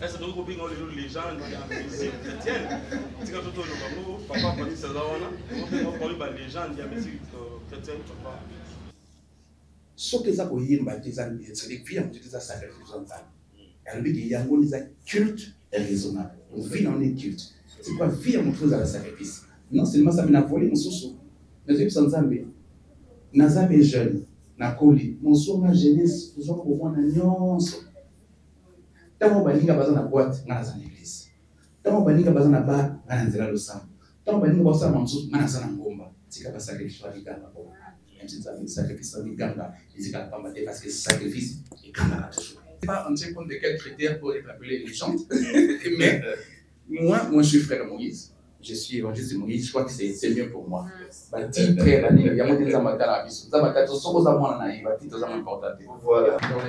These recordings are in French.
Est-ce que vous avez les gens qui ont la musique chrétienne? Si vous avez papa, papa, c'est là, vous avez les gens qui ont la musique chrétienne, papa. Ce que ça peut y être, c'est les filles qui ont sacrifié son temps. Elle dit qu'il y a un culte raisonnable. On vit dans les cultes. C'est quoi vie en faisant le sacrifice? Non seulement ça m'a volé mon sous-sous. Mais je suis en Nazabé jeune, Nakoli, mon soeur, ma jeunesse, nous avons pour moi une nuance. Tant que balinga bazana boîte, ngana za l'église. Tant que balinga bazana bar, ngana nzela lo sam. Tant que balinga bazana mamsu, ngana sana ngomba. Tika ba sacrifice wa liganga bo. Même si ça sacrifice wa liganga, ils pas pas mater parce que sacrifice est quand même toujours. C'est pas un seul de quel critère pour être appelé les gens. Mais moi je suis frère de Moïse. Je suis évangéliste de Moïse, je crois que c'est mieux pour moi. Voilà. Donc la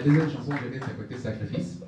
deuxième chanson, je vais c'est côté sacrifice.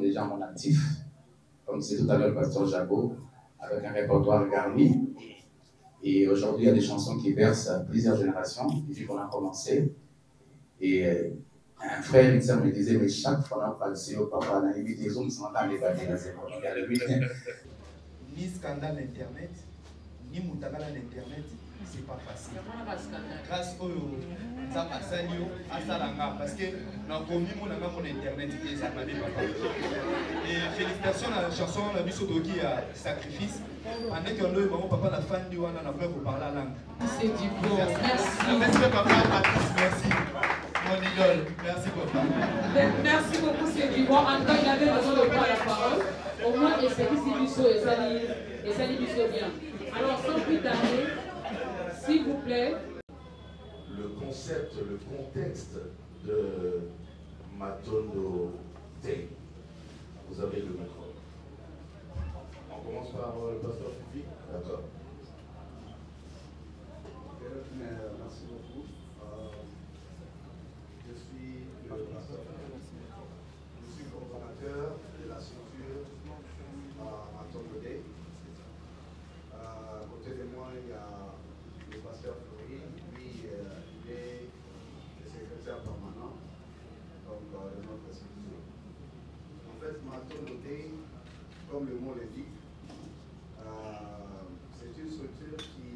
Déjà mon actif, comme c'est tout à l'heure le pasteur Jabo, avec un répertoire garni. Et aujourd'hui, il y a des chansons qui versent plusieurs générations, depuis qu'on a commencé. Et un frère me disait, mais chaque fois qu'on a passé au papa, on a évité les hommes, on a les bâtis dans ces moments. Ni scandale d'Internet, ni moutagala d'Internet, c'est pas facile. Grâce au Zapasanio, à Salanga, parce que dans le commun, on a mon Internet qui est appelé papa. Et félicitations à la chanson, la mission de qui a sacrifice. Pendant que le maman papa la fan du one, on a peur pour parler la langue. C'est du beau. Merci papa, merci. Mon idole, merci papa. Merci beaucoup, c'est du bon. En tout cas, il avait besoin de prendre la parole. Au moins, et c'est ici du saut, et ça dit du saut bien. Alors, sans plus tarder, s'il vous plaît. Le concept, le contexte de Matondo Day. Vous vous avez le micro. On commence par le pasteur Fifi. D'accord. Merci beaucoup. Je suis le pasteur. Je suis coordonnateur de la structure à Tongolais. À côté de moi, il y a le pasteur Fleury. Lui, il est le secrétaire permanent donc, de notre structure. En fait, Tongolais, comme le mot l'indique, c'est une structure qui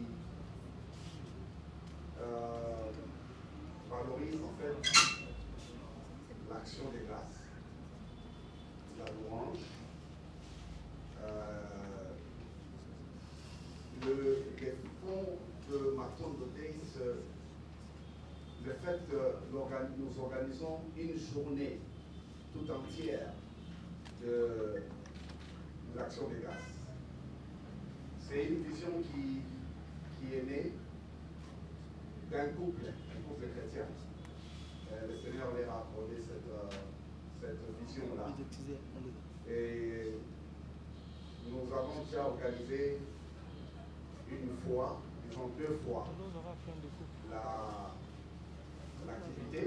valorise en fait l'action des grâces, la louange, les fonds de Marton Dodé, le fait que nous organisons une journée tout entière de l'action des grâces. C'est une vision qui est née d'un couple chrétien. Le Seigneur leur a accordé cette vision-là. Et nous avons déjà organisé une fois, disons 2 fois, l'activité.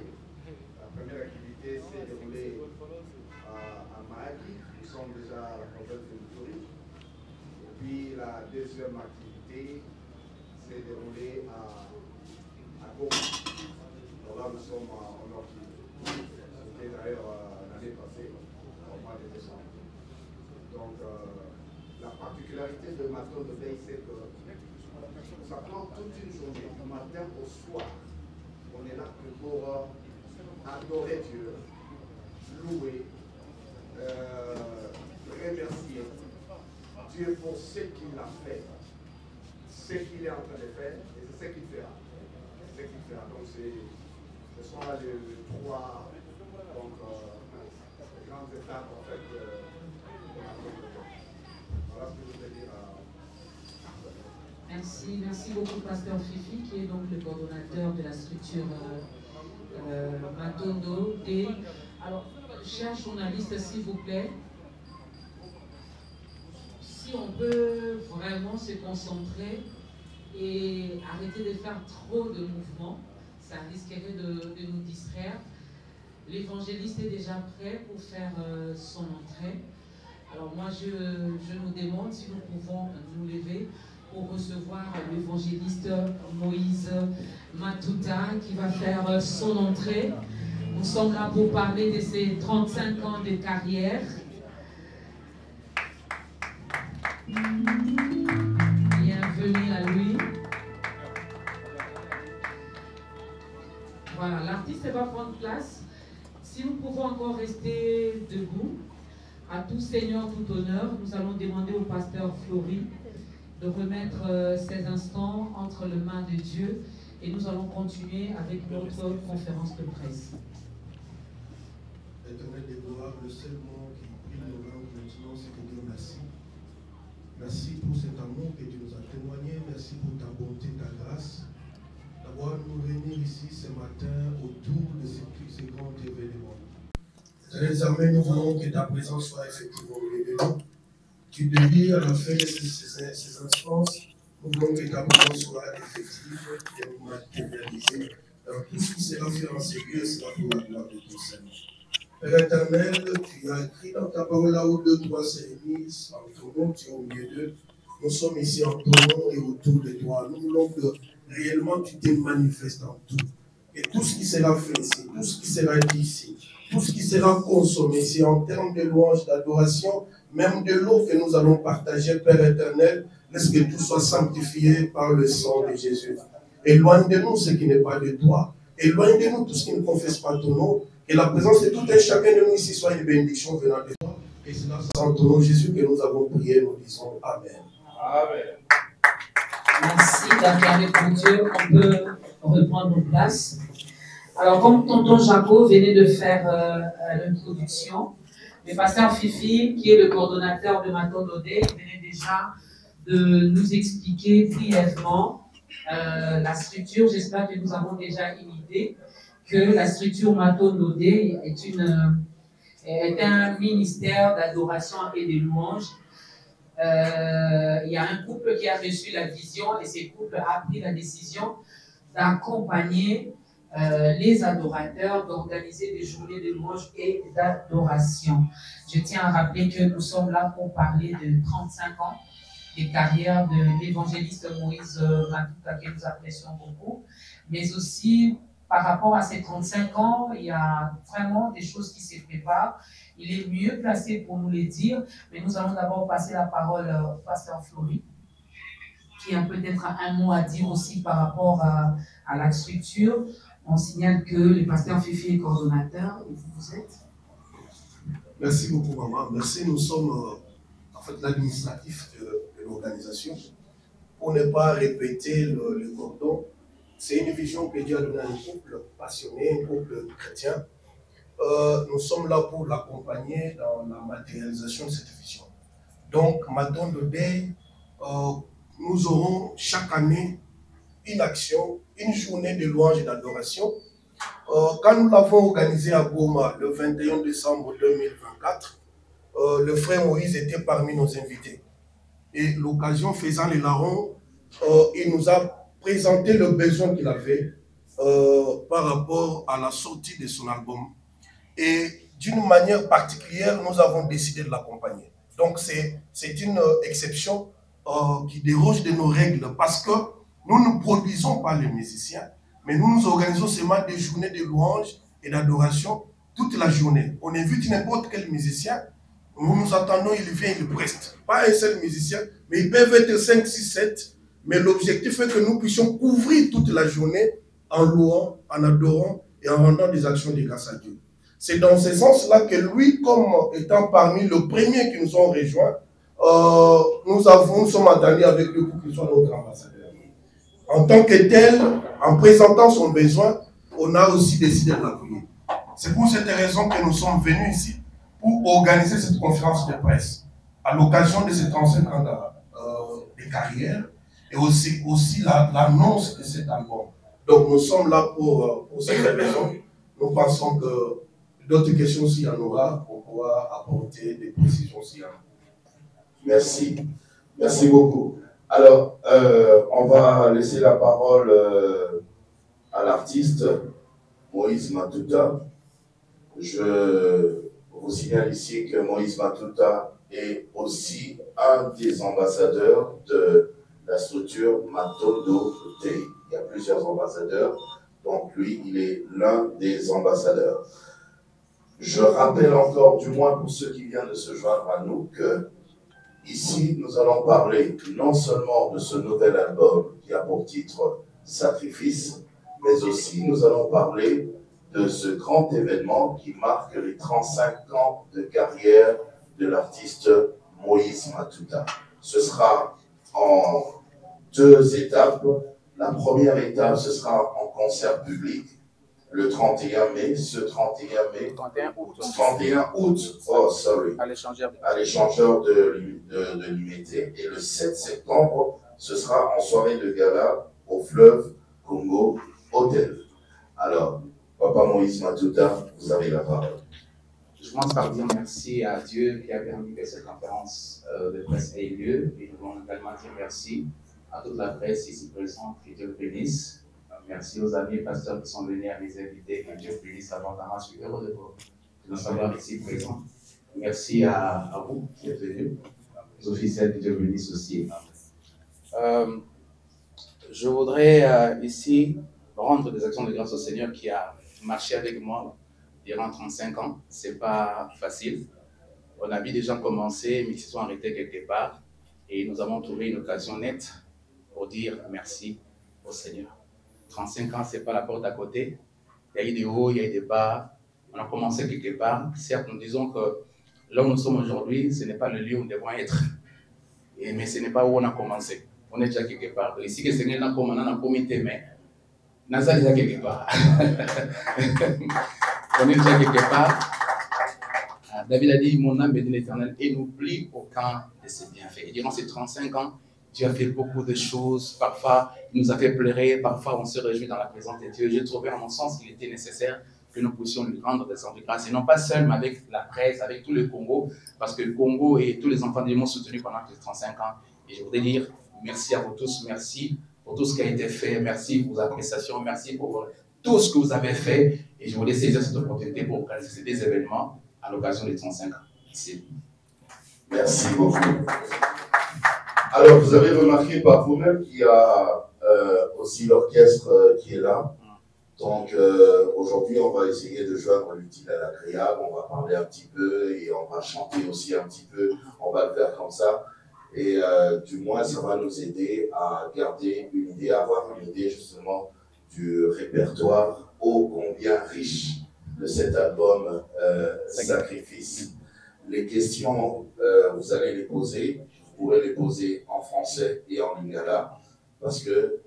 La première activité s'est déroulée à Mahagi. Nous sommes déjà à la province de Ituri. Et puis la deuxième activité s'est déroulée à Goma. Alors là, nous sommes en Nord Kivu. C'était d'ailleurs l'année passée, au mois de décembre. Donc, la particularité de Marton Dodé, c'est que ça prend toute une journée, du matin au soir. On est là pour adorer Dieu, louer, remercier Dieu pour ce qu'il a fait, ce qu'il est en train de faire et c'est ce qu'il fera. Donc ce sont là les 3 grandes étapes en fait de la voilà ce que je voulais dire. Merci beaucoup Pasteur Fifi qui est donc le coordonnateur de la structure Matondo D. Alors, chers journalistes, s'il vous plaît, si on peut vraiment se concentrer et arrêter de faire trop de mouvements, ça risquerait de nous distraire. L'évangéliste est déjà prêt pour faire son entrée. Alors moi, je nous demande si nous pouvons nous lever pour recevoir l'évangéliste Moïse Matuta qui va faire son entrée. Nous sommes là pour parler de ses 35 ans de carrière. Bienvenue à lui. Voilà, l'artiste va prendre place. Si nous pouvons encore rester debout, à tout Seigneur, tout honneur, nous allons demander au pasteur Fleury de remettre ces instants entre les mains de Dieu et nous allons continuer avec notre conférence de presse. Éternel des gloires, le seul mot qui prie nos langues maintenant, c'est de dire merci. Merci pour cet amour que tu nous as témoigné. Merci pour ta bonté, ta grâce. D'avoir nous venir ici ce matin autour de ces grands événements. Désormais, nous voulons que ta présence soit effectivement révélée. Tu te dis à la fin de ces instances, nous voulons que ta présence soit effective et matérialisée. Alors tout ce qui sera fait en ces lieux sera pour la gloire de ton Seigneur. Père éternel, tu as écrit dans ta parole là où 2, 3 se réunissent en ton nom, tu es au milieu d'eux. Nous sommes ici en ton nom et autour de toi. Nous voulons que réellement tu te manifestes en tout. Et tout ce qui sera fait ici, tout ce qui sera dit ici, tout ce qui sera consommé ici en termes de louange, d'adoration, même de l'eau que nous allons partager, Père éternel, laisse que tout soit sanctifié par le sang de Jésus. Éloigne de nous ce qui n'est pas de toi. Éloigne de nous tout ce qui ne confesse pas ton nom. Et la présence de tout un chacun de nous ici soit une bénédiction venant de toi. Et c'est dans ton nom, Jésus, que nous avons prié. Nous disons Amen. Amen. Merci d'acclamer pour Dieu. On peut reprendre nos places. Alors, comme tonton Jaco venait de faire l'introduction, le pasteur Fifi, qui est le coordonnateur de Matondo Day, venait déjà de nous expliquer brièvement la structure. J'espère que nous avons déjà une idée que la structure Matondo Day est est un ministère d'adoration et de louange. Il y a un couple qui a reçu la vision et ce couple a pris la décision d'accompagner les adorateurs, d'organiser des journées de louange et d'adoration. Je tiens à rappeler que nous sommes là pour parler de 35 ans des carrières de l'évangéliste Moïse Matuta, que nous apprécions beaucoup, mais aussi par rapport à ces 35 ans, il y a vraiment des choses qui se préparent. Il est mieux placé pour nous les dire, mais nous allons d'abord passer la parole au pasteur Flory, qui a peut-être un mot à dire aussi par rapport à la structure. On signale que le pasteur Fifi est coordonnateur, et vous êtes. Merci beaucoup, maman. Merci. Nous sommes en fait l'administratif de l'organisation. Pour ne pas répéter le cordon, c'est une vision que Dieu a donnée à un couple passionné, un couple chrétien. Nous sommes là pour l'accompagner dans la matérialisation de cette vision. Donc, Madone de Day, nous aurons chaque année une action, une journée de louange et d'adoration. Quand nous l'avons organisé à Goma le 21 décembre 2024, le frère Moïse était parmi nos invités. Et l'occasion faisant les larrons, il nous a présenté le besoin qu'il avait par rapport à la sortie de son album. Et d'une manière particulière, nous avons décidé de l'accompagner. Donc c'est une exception qui déroge de nos règles parce que nous ne produisons pas les musiciens, mais nous nous organisons seulement des journées de louange et d'adoration toute la journée. On invite n'importe quel musicien, nous nous attendons, il vient, il preste. Pas un seul musicien, mais ils peuvent être 5, 6, 7. Mais l'objectif est que nous puissions couvrir toute la journée en louant, en adorant et en rendant des actions de grâce à Dieu. C'est dans ce sens-là que lui, comme étant parmi le premier qui nous ont rejoints, nous sommes entendus avec lui pour qu'il soit notre ambassadeur. En tant que tel, en présentant son besoin, on a aussi décidé de l'appuyer. C'est pour cette raison que nous sommes venus ici pour organiser cette conférence de presse à l'occasion de ces 35 ans de carrière et aussi l'annonce de cet album. Donc nous sommes là pour cette raison. Nous pensons que d'autres questions, s'il y en aura, on pourra apporter des précisions s'il y en a. Merci. Merci beaucoup. Alors, on va laisser la parole à l'artiste Moïse Matuta. Je vous signale ici que Moïse Matuta est aussi un des ambassadeurs de la structure Matondo Day. Il y a plusieurs ambassadeurs, donc lui, il est l'un des ambassadeurs. Je rappelle encore, du moins pour ceux qui viennent de se joindre à nous, que ici, nous allons parler non seulement de ce nouvel album qui a pour titre Sacrifice, mais aussi nous allons parler de ce grand événement qui marque les 35 ans de carrière de l'artiste Moïse Matuta. Ce sera en 2 étapes. La première étape, ce sera en concert public le 31 mai, 31 août, oh sorry, à l'échangeur de l'Imité. Et le 7 septembre, ce sera en soirée de gala au fleuve Congo Hotel. Alors, Papa Moïse Matuta, vous avez la parole. Je commence par dire merci à Dieu qui a permis que cette conférence de presse ait lieu. Et nous voulons également dire merci à toute la presse ici présente, que Dieu bénisse. Merci aux amis pasteurs qui sont venus à mes invités, que Dieu bénisse abondamment. Je suis heureux de nous savoir ici présents. Merci à vous qui êtes venus, les officiels, que Dieu bénisse aussi. Je voudrais ici rendre des actions de grâce au Seigneur qui a marché avec moi durant 35 ans. Ce n'est pas facile. On a vu des gens commencer, mais ils se sont arrêtés quelque part. Et nous avons trouvé une occasion nette pour dire merci au Seigneur. 35 ans, ce n'est pas la porte à côté. Il y a eu des hauts, il y a eu des bas. On a commencé quelque part. Certes, nous disons que là où nous sommes aujourd'hui, ce n'est pas le lieu où nous devons être. Mais ce n'est pas où on a commencé. On est déjà quelque part. Ici, que le Seigneur n'a pas comité, mais nous sommes déjà quelque part. On est déjà quelque part. David a dit, mon âme bénit l'Éternel et n'oublie aucun de ses bienfaits. Et durant ces 35 ans, Dieu a fait beaucoup de choses. Parfois, il nous a fait pleurer. Parfois, on se réjouit dans la présence de Dieu. J'ai trouvé, à mon sens, qu'il était nécessaire que nous puissions lui rendre des actions de grâce, et non pas seul, mais avec la presse, avec tout le Congo, parce que le Congo et tous les enfants de Dieu m'ont soutenu pendant plus de 35 ans. Et je voudrais dire merci à vous tous, merci pour tout ce qui a été fait, merci pour vos appréciations, merci pour tout ce que vous avez fait. Et je voulais saisir cette opportunité pour organiser des événements à l'occasion des 35 ans. Merci. Merci beaucoup. Alors, vous avez remarqué par vous-même qu'il y a aussi l'orchestre qui est là. Donc, aujourd'hui, on va essayer de joindre l'utile à l'agréable. On va parler un petit peu et on va chanter aussi un petit peu. On va le faire comme ça. Et du moins, ça va nous aider à garder une idée, à avoir une idée justement du répertoire ô combien riche de cet album Sacrifice. Les questions, vous allez les poser. Vous pourrez les poser en français et en lingala, parce que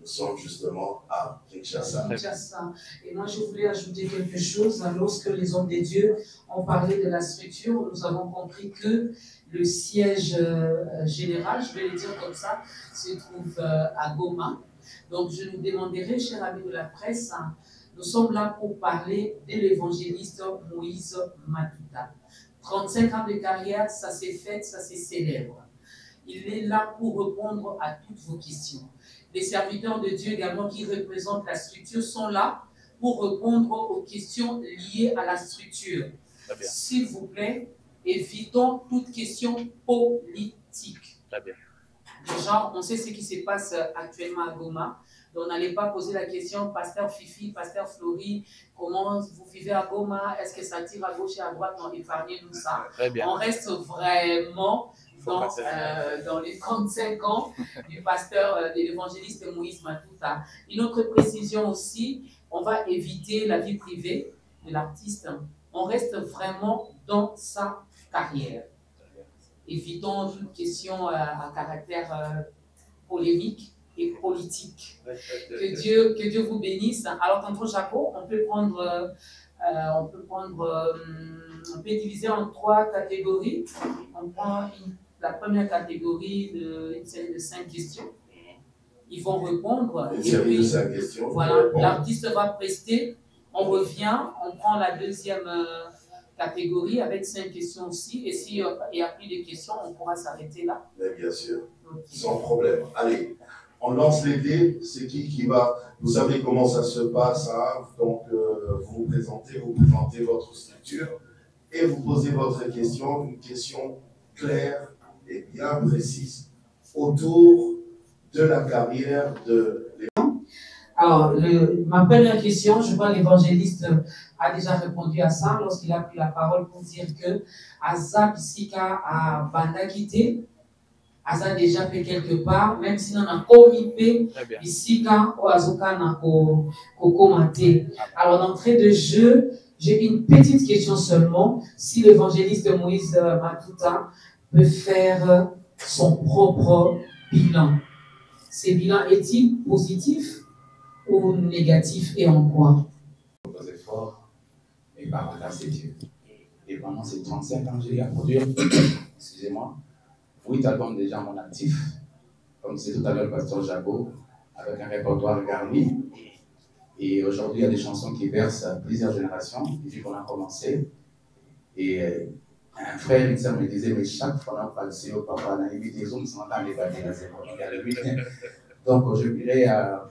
nous sommes justement à Kinshasa. Et moi, je voulais ajouter quelque chose. Lorsque les hommes de Dieu ont parlé de la structure, nous avons compris que le siège général, je vais le dire comme ça, se trouve à Goma. Donc, je nous demanderai, chers amis de la presse, nous sommes là pour parler de l'évangéliste Moïse Matuta. 35 ans de carrière, ça s'est fait, ça s'est célèbre. Il est là pour répondre à toutes vos questions. Les serviteurs de Dieu également qui représentent la structure sont là pour répondre aux questions liées à la structure. S'il vous plaît, évitons toute question politique. Très bien. Genre, on sait ce qui se passe actuellement à Goma. Donc, n'allez pas poser la question, Pasteur Fifi, Pasteur Flori, comment vous vivez à Goma? Est-ce que ça tire à gauche et à droite? Non, épargnez-nous ça. On reste vraiment dans les 35 ans du pasteur, de l'évangéliste Moïse Matuta. Une autre précision aussi, on va éviter la vie privée de l'artiste. On reste vraiment dans sa carrière. Évitons toute question à caractère polémique et politique. Que Dieu vous bénisse. Alors, tonton Jaco, on peut diviser en 3 catégories. On prend la première catégorie une série de 5 questions. Ils vont répondre. Une série de 5 questions. Voilà, l'artiste va prester. On revient, on prend la deuxième catégorie avec 5 questions aussi. Et s'il n'y a plus de questions, on pourra s'arrêter là. Mais bien sûr, sans problème. Allez. On lance les dés, c'est qui va. Vous savez comment ça se passe, hein? Donc vous présentez votre structure et vous posez votre question, une question claire et bien précise autour de la carrière de l'évangéliste. Alors, ma première question, je vois l'évangéliste a déjà répondu à ça lorsqu'il a pris la parole pour dire que Azab Sika a Bandakité. Aza déjà fait quelque part, même si on a commis ici quand Azuka n'a commenté. Alors, d'entrée de jeu, j'ai une petite question seulement. Si l'évangéliste Moïse Matuta peut faire son propre bilan, ce bilan est-il positif ou négatif et en quoi? Vos efforts et par la grâce de Dieu. Et pendant ces 35 ans, j'ai eu à produire, excusez-moi, 8 albums déjà à mon actif, comme c'est tout à l'heure le pasteur Jaco, avec un répertoire garni. Et aujourd'hui, il y a des chansons qui versent à plusieurs générations, depuis qu'on a commencé. Et un frère, une sœur me disait, mais chaque fois qu'on parle de papa, on a évité les hommes, on entend les bâtis, donc, je dirais,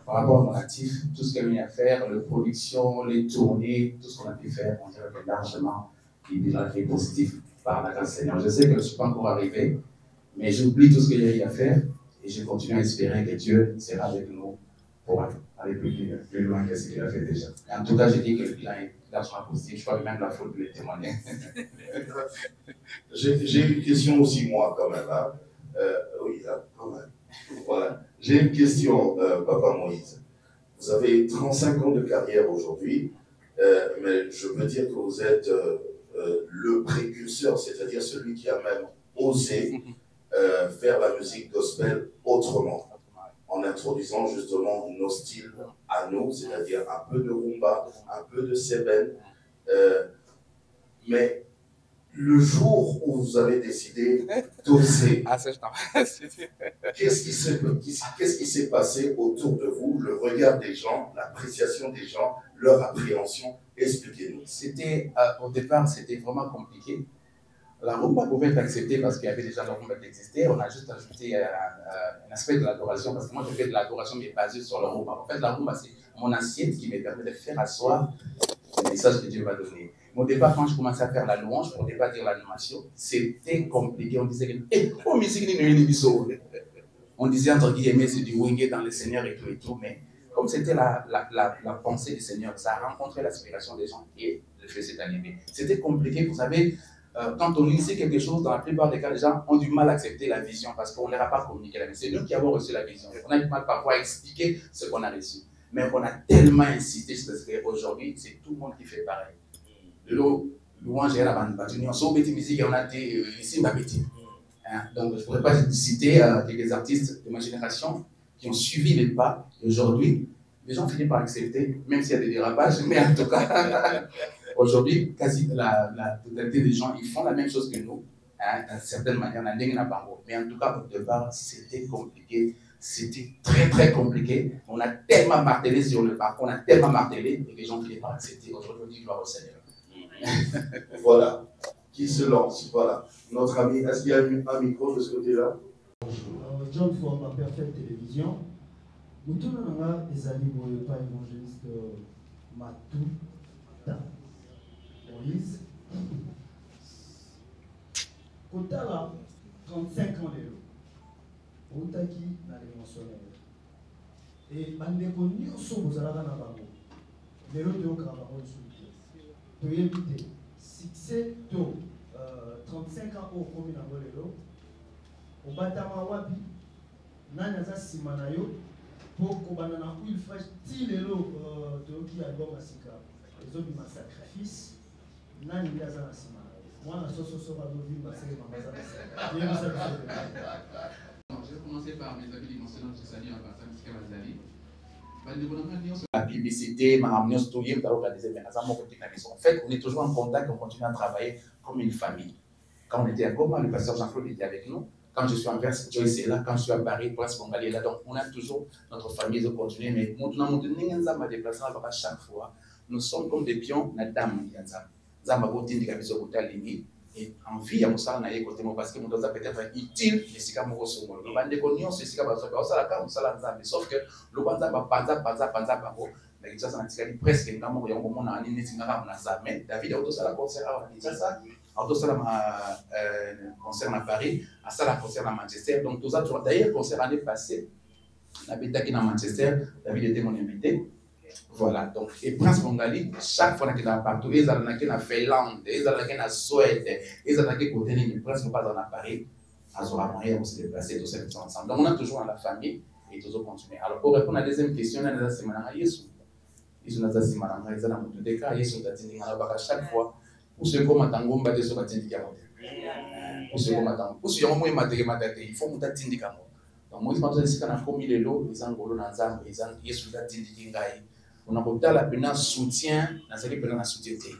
par rapport à mon actif, tout ce qu'il y a eu à faire, les productions, les tournées, tout ce qu'on a pu faire, on dirait que largement, il bilan est positif par la grâce du Seigneur. Je sais que je ne suis pas encore arrivé, mais j'oublie tout ce qu'il y a eu à faire et je continue à espérer que Dieu sera avec nous pour aller plus loin que ce qu'il a fait déjà. En tout cas, je dis que le bilan est largement positif. Je crois que même la faute peut le témoigner. J'ai une question aussi, moi, quand même. Hein. Oui, quand même. Voilà. J'ai une question, Papa Moïse. Vous avez 35 ans de carrière aujourd'hui, mais je veux dire que vous êtes le précurseur, c'est-à-dire celui qui a même osé faire la musique gospel autrement, en introduisant justement nos styles à nous, c'est-à-dire un peu de rumba, un peu de sébène, mais le jour où vous avez décidé d'oser, qu'est-ce qui s'est passé autour de vous, le regard des gens, l'appréciation des gens, leur appréhension? Expliquez-nous. C'était, au départ, c'était vraiment compliqué. La rumba pouvait être acceptée parce qu'il y avait déjà la rumba qui existait. On a juste ajouté un aspect de l'adoration, parce que moi, je fais de l'adoration mais basée sur la rumba. En fait, la rumba, c'est mon assiette qui me permet de faire asseoir le message que Dieu m'a donné. Mais au départ, quand je commençais à faire la louange, pour ne pas dire l'animation, c'était compliqué. On disait on disait entre guillemets, c'est du wingé dans le Seigneur et tout, mais comme c'était la pensée du Seigneur, ça a rencontré l'aspiration des gens et le fait s'est animé. C'était compliqué, vous savez, quand on initie quelque chose, dans la plupart des cas, les gens ont du mal à accepter la vision parce qu'on ne leur a pas communiqué la vision. C'est nous qui avons reçu la vision. On a du mal parfois à expliquer ce qu'on a reçu. Mais on a tellement insisté sur ce qu'aujourd'hui, c'est tout le monde qui fait pareil. Louange et la bande battue, on sort de musique et on a été ici, ma bêtise. Donc, je ne pourrais pas citer quelques artistes de ma génération qui ont suivi les pas. Et aujourd'hui, les gens finissent par accepter, même s'il y a des dérapages, mais en tout cas, aujourd'hui, quasi la totalité des gens, ils font la même chose que nous, d'une certaine manière, mais en tout cas, au départ, c'était compliqué. C'était très très compliqué. On a tellement martelé sur le parcours, on a tellement martelé, et les gens finissent par accepter. Aujourd'hui, on dit gloire au Seigneur. Voilà. Qui se lance? Voilà. Notre ami, est-ce qu'il y a un micro de ce côté-là? John for ma Perfect Télévision. Nous tous les amis pour pas évangéliste Matouta Moïse. Kotala 35 ans de Outaki na l'émotionnel. Et bandeko nyonso bozalaka na bango. Lelo toyoka bango lisusu. Toyebi te succès to 35 ans au komi na lelo. Obatama wapi nani aza sima na yo po kobana na il fresh ti lelo toyoki album asika ezobima sacrifice nani nde aza na sima na yo mwana sososo bazovimba seke mamaza na je vais commencer par mes amis dimensionnels que je salue en passant ce qu'elle va dire. La publicité, ma ramené au studio, en fait, on est toujours en contact, on continue à travailler comme une famille. Quand on était à Goma, le pasteur Jean-Claude était avec nous. Quand je suis en Verse, Joyce est là. Quand je suis à Paris, Prince Bongali est là. Donc, on a toujours notre famille de continuer. Mais maintenant, on a déplacé à chaque fois. Nous sommes comme des pions, la dame. Et en vie, on s'en a écouté parce que mon dos a peut-être utile, mais c'est comme on se voit. On a des connus, c'est comme on s'en a sauf que le banza, mais ça, ça presque comme on a mais David a aussi la concert à Kinshasa, a aussi la concert à Paris, à ça la concert à Manchester. Donc, tout ça, d'ailleurs, concert l'année passée, on a été à Manchester, David était mon invité. Voilà, donc, et Prince Bongali, chaque fois qu'il est partout, ils ont la Finlande, ils ont la Suède, ils ont la côté, presque pas dans Paris, ils ont moyen de se déplacer, tous ces ensemble. Donc, on a toujours la famille et toujours continuer. Alors, pour répondre à la deuxième question, on a des semaines à Yesu. Ils ont des semaines à Yesu, ils ont des cas, Yesu, chaque fois, pour ceux qui ont un peu de ce matin, pour ceux qui ont un peu de ce matin, il faut monter à donc, moi, je pense que c'est quand les lots, ils ont un peu de Yesu, on a un peu de soutien, dans la société.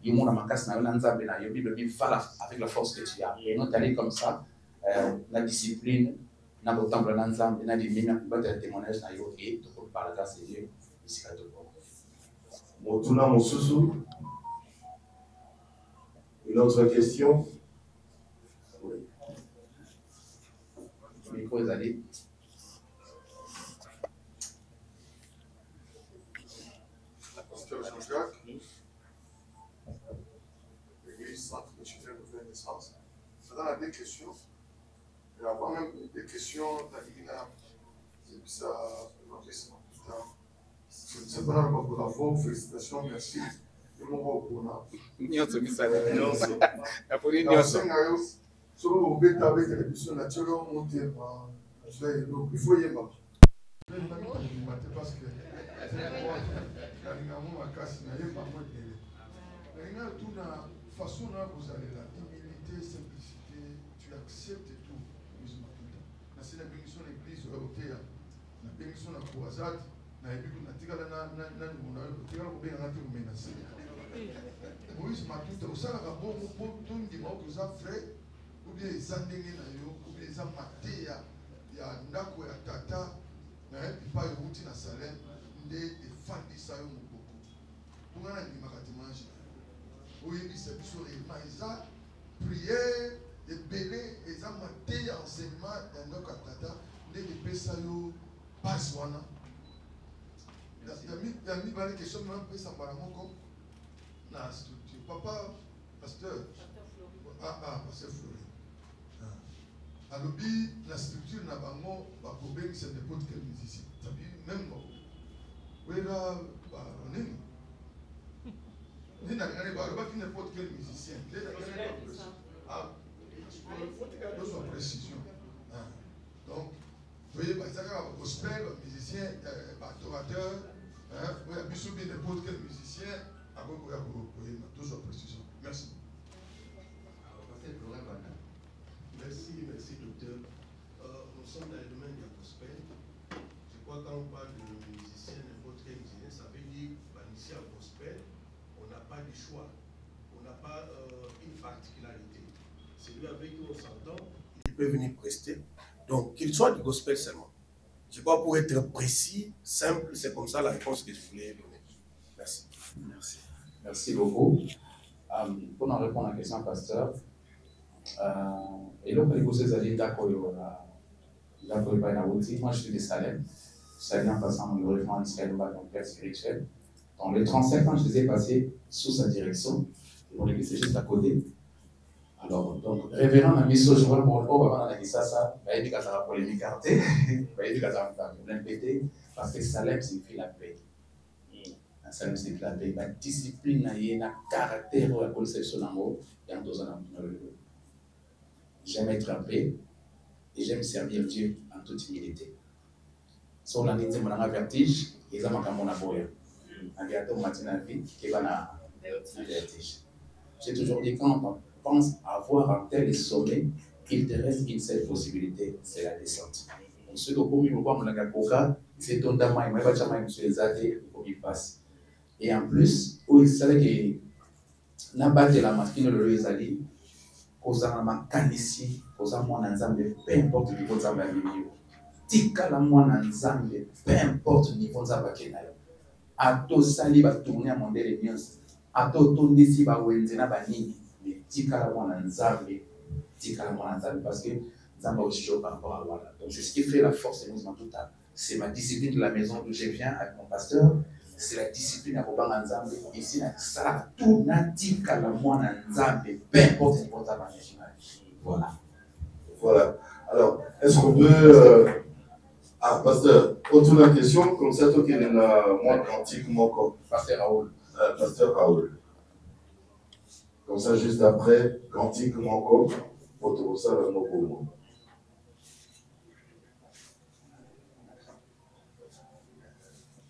Il y a un casse avec la force que tu as. Et nous, allons comme ça, la discipline, dans le temple d'ensemble, on a des mines, on a des témoignages, et par la grâce de Dieu, ici à tout le monde. Une autre question? Oui. Le micro est allé. Jean-Jacques, l'église centre missionnaire de la naissance. Ça donne des questions. Et avant même des questions, c'est ça, c'est pas bravo, félicitations, merci. Et mon beau pour là. Il faut y aller. Parce que toute la façon dont vous allez là, humilité, simplicité, tu acceptes tout. C'est la bénédiction de l'église européenne, la bénédiction de la croisade, la bénédiction de la Moïse Matuta, au sein de la bonne, tout le monde qui a frère, ou bien les Andengé, ou bien les Amatea, il y a Ndako et Tata, il n'y a pas de routine à Salem, des fans de ça, beaucoup. Pour un animal à dimanche, oui, c'est sur les maïsa, prière, des bélés, les Amatea, enseignement, et Ndako et Tata, des Pessayo, Paswana. Il y a mis des questions, mais un peu sans balamon comme. Non, structure. Papa, pasteur. Pasteur Fleury. Alors, la structure n'a pas de problème, c'est n'importe quel musicien. Même moi. Oui, là, on est. On n'a pas n'importe quel musicien. Dans sa précision. Donc, vous voyez, par exemple, gospel, musicien, adorateur, oui, il y a n'importe quel musicien. Toujours précision. Merci. Merci docteur. Nous sommes dans le domaine du gospel. Je crois que quand on parle de musicien, n'importe quel musicien, ça veut dire initier au gospel, on n'a pas de choix, on n'a pas une particularité. Celui avec qui on s'entend, il peut venir prester. Donc qu'il soit du gospel seulement. Je crois pour être précis, simple, c'est comme ça la réponse que je voulais donner. Merci. Merci. Merci beaucoup. Pour en répondre à la question, pasteur, et donc, vous allez d'accord, moi je suis de Salem. Salem en passant mon référent Israël, donc père spirituel. Donc, les 35 ans, je les ai passés sous sa direction. Pour l'église, c'est juste à côté. Alors, donc, révérend Namiso, je vois le bon on va dire ça, il y a des polémiques, il y a des problèmes pétés, parce que Salem signifie la paix. Salem signifie la paix. La discipline, le caractère, la conception d'amour, il y a deux ans. J'aime être en paix et j'aime servir Dieu en toute humilité. Si on a dit que mon vertige, ils ont mon aboyer. En gâteau matin vie, qui va na vertige. J'ai toujours dit quand on pense avoir un tel sommet, il te reste une seule possibilité, c'est la descente. Donc ceux qui ont commis le bois, mon agakoka, c'est ton dama, il m'a pas jamais monsieur Zate, pour qu'il passe. Et en plus, il savait que n'a pas de la masculine le Zali. Kozama kanisi, kozama mwana nzambe, peu importe le niveau de nzambe abimi. Tika la mwana nzambe, peu importe le niveau de nzambe kenayo. Ato sali ba tourner à mondele nyonso. Ato tondisi ba wenzena ba nini. Mais tika la mwana nzambe, parce que nzambe aussi chaud par rapport à voilà. Donc c'est ce qui fait la force de Moïse Matuta. C'est ma discipline de la maison d'où je viens avec mon pasteur. C'est la discipline à Kobanga Nzambe. Ici, ça tout natika la moine Nzambe, peu importe les comptes à voilà. Voilà. Alors, est-ce qu'on peut. Pasteur, retourne la question, comme ça, toi qui es dans moi quantique, mon corps. Pasteur Raoul. Pasteur Raoul. Comme ça, juste après, quantique, mon corps, pour ça, le mot pour moi.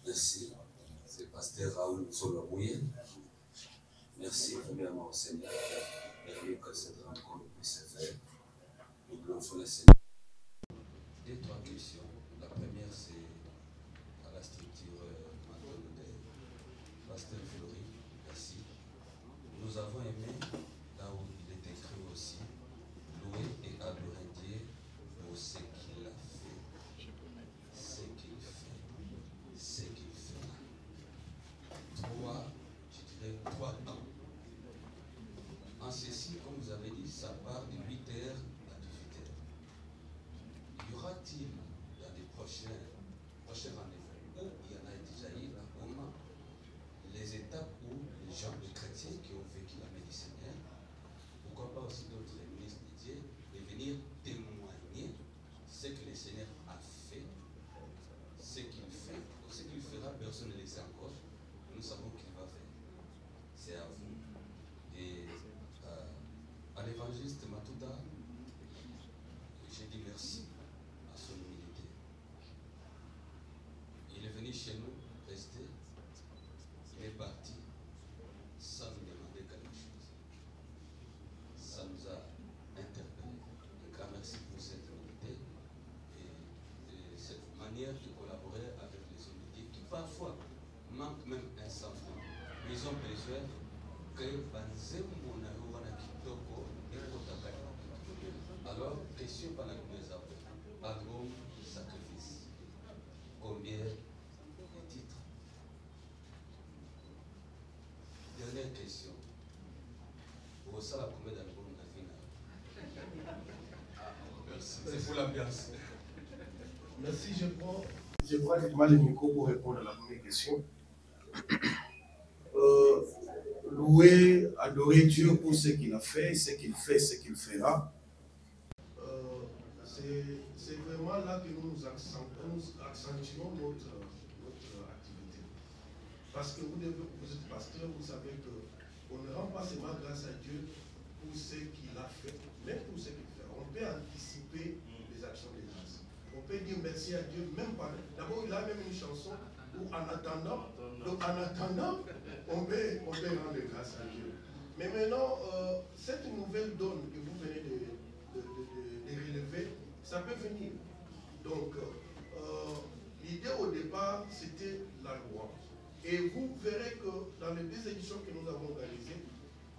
Merci. Pasteur Raoul Solomouye. Merci premièrement au Seigneur qui a permis que cette rencontre puisse se faire. Nous glorifions le Seigneur. Deux, trois questions. La première, c'est à la structure mentale de Pasteur Fleury. Merci. Nous avons aimé, là où il est écrit aussi, louer et adorer Dieu pour ce qu'il a fait. Ce qu'il fait. Ce qu'il fait. Trois ans. En ceci, comme vous avez dit, ça part de 8h à 18h. Y aura-t-il dans les prochains rendez-vous où il y en a déjà eu à Goma, les étapes où les gens, les chrétiens qui ont vécu la main du Seigneur, pourquoi pas aussi d'autres ministres de Dieu, de venir témoigner ce que le Seigneur a fait, ce qu'il fait, ou ce qu'il fera, personne ne le sait encore. Nous savons qu'il va faire. C'est à vous. Et à l'évangéliste Matuta, j'ai dit merci à son humilité. Il est venu chez nous, rester. Il est parti sans nous demander quelque chose. Ça nous a interpellés. Un grand merci pour cette humilité et cette manière de collaborer avec les hommes de Dieu qui parfois manquent même un sang. Ils ont besoin que banzembo na yo wana kitoko ekotaka. Alors, question par la maison. Pardon, sacrifice. Combien de titres? Dernière question. Vous savez combien d'albums on a fait? Merci. C'est pour l'ambiance. Merci, je prends directement le micro pour répondre à la première question. Louer, adorer Dieu pour ce qu'il a fait, ce qu'il fait, ce qu'il fera. C'est vraiment là que nous accentuons notre activité. Parce que vous êtes pasteur, vous savez qu'on ne rend pas seulement grâce à Dieu pour ce qu'il a fait, mais pour ce qu'il fait. On peut anticiper les actions de grâce. On peut dire merci à Dieu, même pas. D'abord, il a même une chanson où en attendant, on peut rendre grâce à Dieu. Mais maintenant, cette nouvelle donne que vous venez de relever, ça peut venir. Donc, l'idée au départ, c'était la loi. Et vous verrez que dans les 2 éditions que nous avons organisées,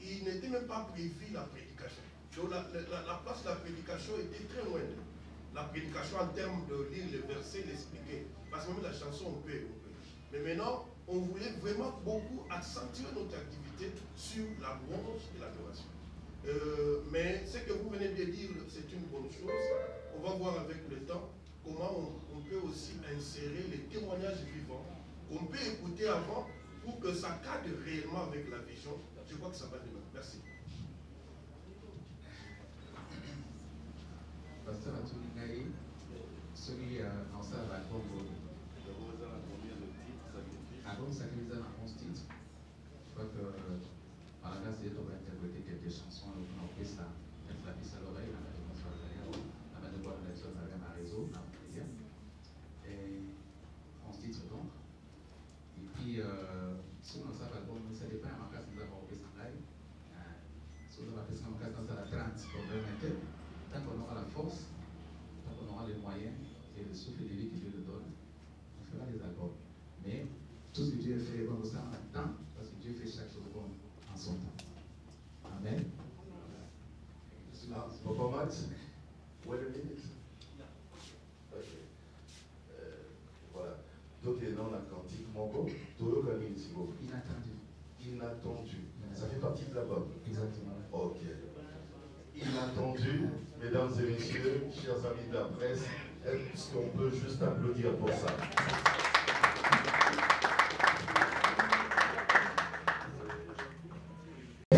il n'était même pas prévu la prédication. Donc, la place de la prédication était très loin. La prédication en termes de lire les versets, l'expliquer. Parce que même la chanson, on peut. Mais maintenant, on voulait vraiment beaucoup accentuer notre activité sur la louange et l'adoration. Mais ce que vous venez de dire, c'est une bonne chose. On va voir avec le temps comment on peut aussi insérer les témoignages vivants qu'on peut écouter avant pour que ça cadre réellement avec la vision. Je crois que ça va demain. Merci. Pasteur Atuningaï, celui dans ça va Congo. Album sacrifice dans 11 titres. Je crois que par la grâce de Dieu, on va interpréter quelques chansons, on a fait ça, mettre la piste à l'oreille, on a fait ça à l'oreille, on a de voir la chose avec un réseau, on a fait ça. Et 11 titres donc. Et puis, si on a ça l'album, ça dépend à ma classe, nous avons fait ça live. Si on a fait ça en classe, dans la 30, c'est problème intel. Tant qu'on aura la force, tant qu'on aura les moyens et le souffle de vie que Dieu nous donne, on fera des albums. Mais tout ce que Dieu fait, on va en même temps, parce que Dieu fait chaque chose bon en son temps. Amen. Papa Max, wait a minute. Ok. Voilà. Donc, il y a dans la cantique, mon corps, tout le camin ici. Inattendu. Inattendu. Ça fait partie de l'album. Exactement. Ok. Inattendu, mesdames et messieurs, chers amis de la presse, est-ce qu'on peut juste applaudir pour ça?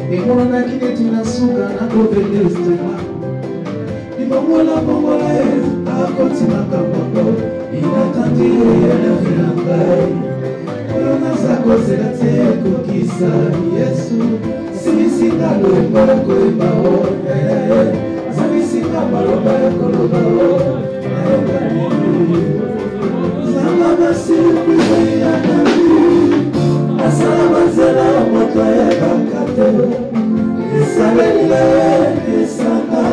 Et mon akine tinasuka na kovele stema Ibomola bongola akotima kamoto Inatandi yana vinangai Oyo nasako selate kukisa Yesu Simisinga loemba koemba o Simisinga maloba koloba o Zama basiri ya nabi Asala zela moto ya kankate Isalele isana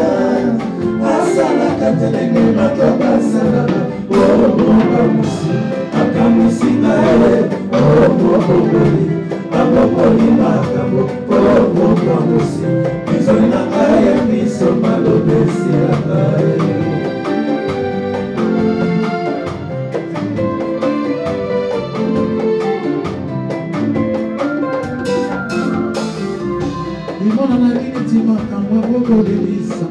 Asala katelenge matoba sana Akamusi Akamusi nae Omokoli Amokoli makamo Omokamusi Bizoni na kaya miso malobesi na kaya Imona na kini tima kamba boko delisa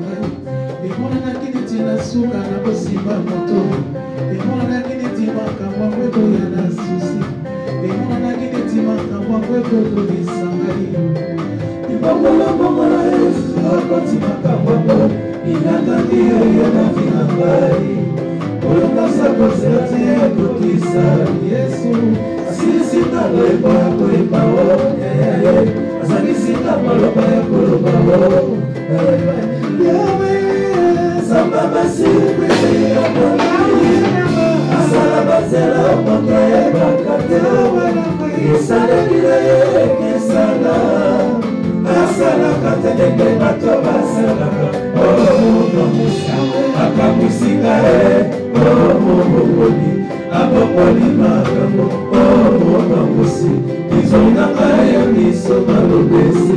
Imona na kini tina suka na kosimba moto Imona na kini tima kamba boko ya na susi Imona na kini tima kamba boko delisa Ibomola bomola yesu Ako tima kamba boko Inatandi ya na vina mbari Oyo nasa kosirati ya kukisa Yesu Sisi na loemba koemba o Asalisika maloba ya koloba o Yawe Samba basiri ya mwani Asala basela moto ya bakate Kisana nile kisana Asala katelenge bato basela Akamusi Akamusinga Omokoli Amokoli makambo Omokamusi Izoli na kaya miso malobesi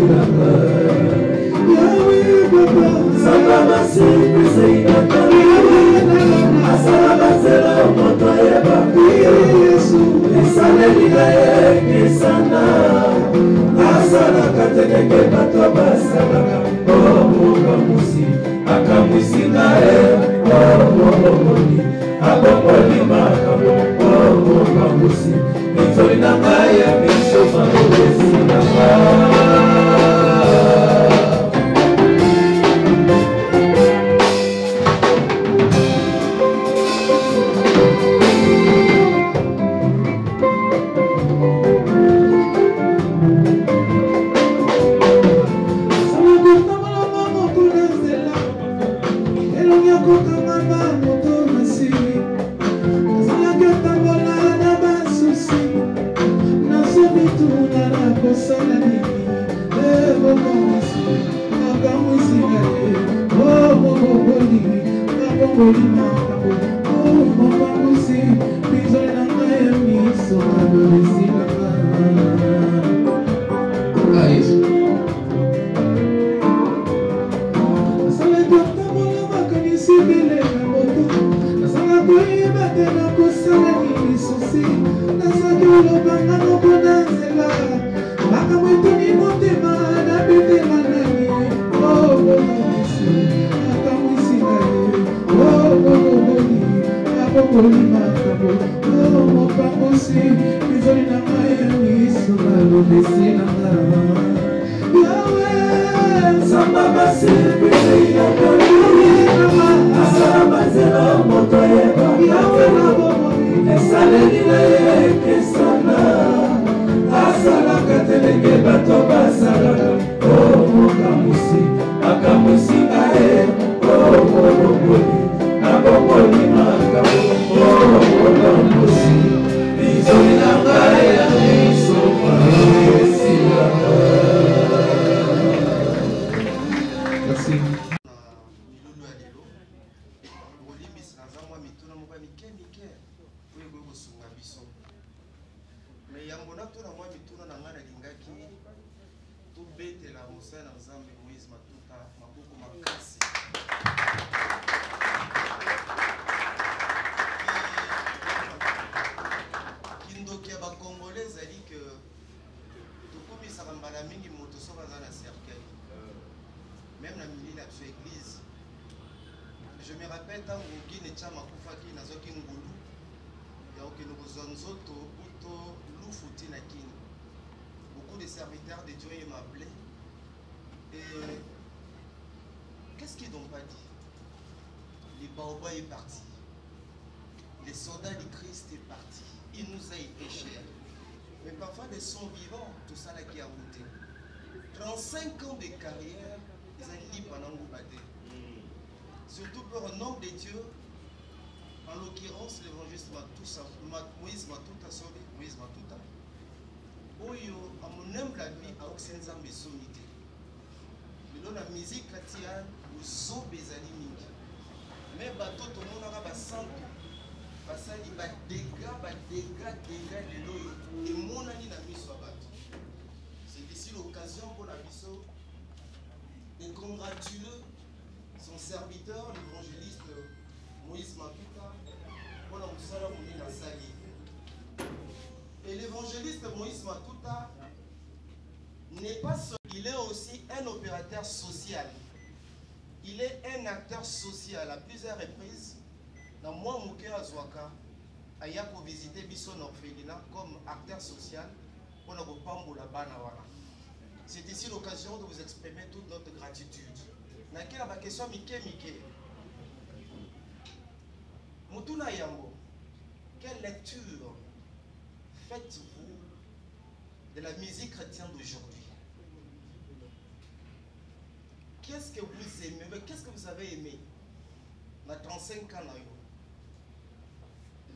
Beaucoup de serviteurs de Dieu m'appelaient. Et qu'est-ce qu'ils n'ont pas dit? Le baobab est parti. Les soldats du Christ est parti. Il nous a été cher. Mais parfois, les sons vivants, tout ça là qui a goûté. 35 ans de carrière, ils ont dit pendant que vous battez. Surtout pour un homme de Dieu, en l'occurrence, l'évangéliste Moïse Matuta sauvé, Moïse Matuta. Oyo, à mon humble avis, à Oxenza Messonité. Mais dans la musique chrétienne, vous avez des aliments. Mais bateau, tout le monde a un centre. Parce qu'il y a des dégâts, de l'eau. Et mon ami n'a mis sur la bateau. C'est ici l'occasion pour la biseau de congratuler son serviteur, l'évangéliste Moïse Matuta, pour la Moussala Mounina Sali. Et l'évangéliste Moïse Matuta n'est pas seul, il est aussi un opérateur social. Il est un acteur social à plusieurs reprises. Dans moi, Mouké Azwaka, il a visité Bisson Orphelinat comme acteur social pour la Bamboula Banawana. C'est ici l'occasion de vous exprimer toute notre gratitude. Dans la question Mike. Mutuna Yambo, quelle lecture faites-vous de la musique chrétienne d'aujourd'hui? Qu'est-ce que vous aimez? Qu'est-ce que vous avez aimé dans 35 ans?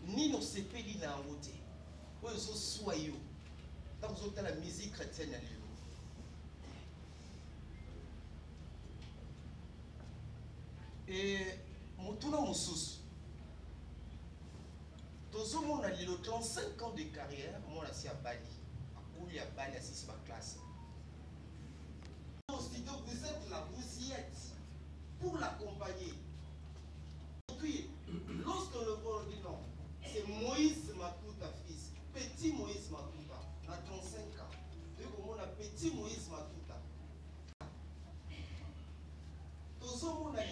Ni nos CPI na voté. Ou ils ont soyeux. Dans la musique chrétienne. Et Mutuna Moussous. Tous les monde a eu 35 ans de carrière, moi je suis à Bali. À Bali, à 6 classe. Vous êtes là, vous y êtes pour l'accompagner. c'est Moïse Makuta fils. Petit Moïse Makuta, à 35 ans. Et comment on a petit Moïse Makuta. Tous on a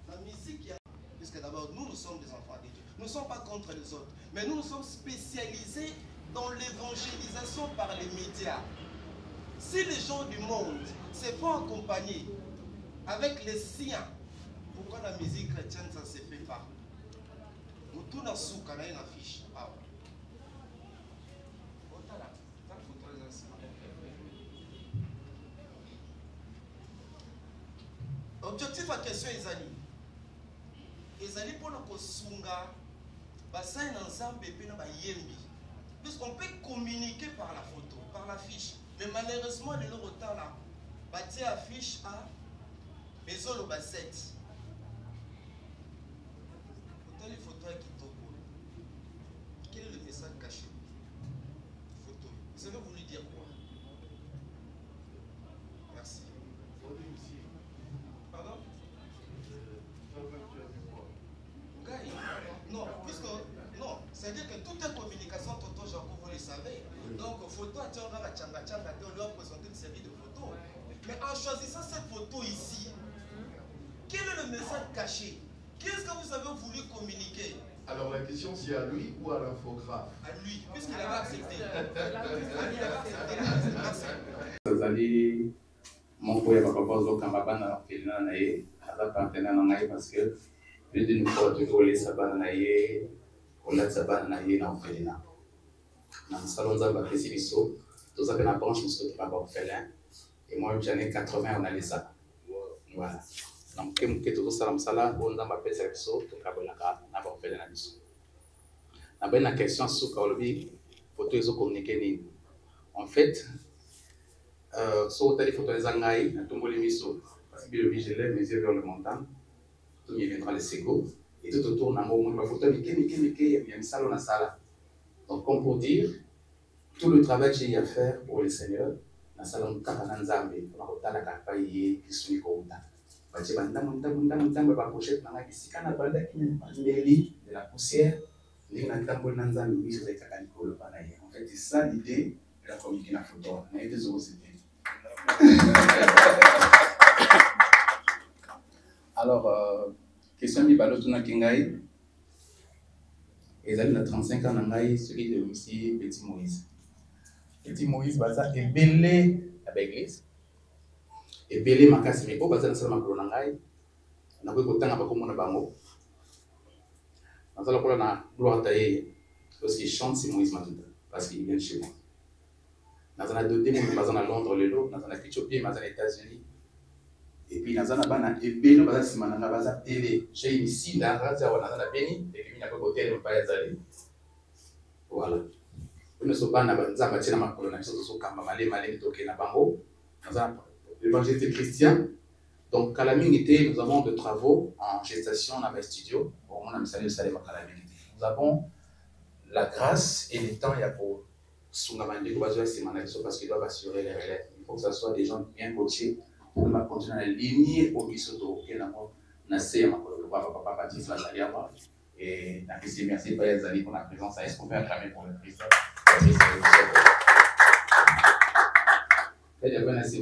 la musique, puisque d'abord nous sommes des enfants de Dieu. Nous ne sommes pas contre les autres, mais nous sommes spécialisés dans l'évangélisation par les médias. Si les gens du monde se font accompagner avec les siens, pourquoi la musique chrétienne ça ne se fait pas? Nous tous dans souk, on a une affiche. Objectif à question Ezali pour nous sunga bassin ensemble et puis nous yembi. Puisqu'on peut communiquer par la photo, par l'affiche. Mais malheureusement, de l'autre temps là, bâti affiche à maison le basset. Autant les photos qui tombent. Quel est le message caché? Photo. Vous avez voulu dire quoi? Merci. Pardon? Non, puisque non, c'est-à-dire que toute communication, Toto Jaco, vous le savez. Donc, photo, on va leur présenter une série de photos. Mais en choisissant cette photo ici, quel est le message caché? Qu'est-ce que vous avez voulu communiquer? Alors la question c'est à lui ou à l'infographe? À lui, puisqu'il avait accepté. Merci. Mon frère m'a proposé au Cameroun à Féline à la partenaire parce que plus d'une fois tu voulais savoir naïe, on a savoir naïe dans Féline. Dans le salon de la Péciviso, tout ça que la branche nous pas pour Féline. Et moi j'en ai 80 on a les ça. Voilà. Donc que tout ça on a ma Péciviso tout cas bon na pour Féline na biso. Na ben la question sur Colby, photo ils ont communiqué en fait. Sur le téléphone des Angaï, à tomber les miso, parce que le vigile, mes yeux vers le montant, tout me viendra les ségo, et tout autour, dans mon monde, photo, il y a une salle, on a salle. Donc, comme pour dire, tout le travail que j'ai à faire pour le Seigneur, dans la salle, on a un Zambé, on a un Zambé, qui suit comme ça. Parce que de la poussière, les gens qui ont un Zambé, ils ont des cacanicos, en fait, c'est ça l'idée de la communiquer la photo. On a des autres. Alors, question de Balo Tuna Kingai. Ils avaient 35 ans, celui de aussi Petit Moïse. Petit Moïse, Baza, et belé à l'église. Et belé Makasi, mais pas Baza, dans le Makronangai. On a vu qu'au temps, on a pas comme on a bango. Dans le cas, on a gloire taillée. Parce qu'il chante, c'est Moïse Matouda. Parce qu'il vient de chez moi. Dans un deux démons, dans un Londres, le lot, dans un Éthiopie, dans les États-Unis. Et puis dans un bana, et bien, dans un simana, dans un télé. J'ai ici, dans un béni, et puis il y a pas côté, il n'y a pas d'aller. Voilà. Nous ne sommes pas dans un bâtiment, dans un colonisation, nous sommes malé, toqué, dans un évangile chrétien. Donc, à la minute, nous avons des travaux en gestation dans les studios. On a mis ça à la minute. Nous avons la grâce et le temps, il y a pour. Parce qu'ils doivent assurer les relèves. Il faut que ce soit des gens bien coachés pour continuer à ligne au bisoto. Et merci pour les amis pour la présence. Est-ce qu'on peut acclamer pour le Christ? Merci,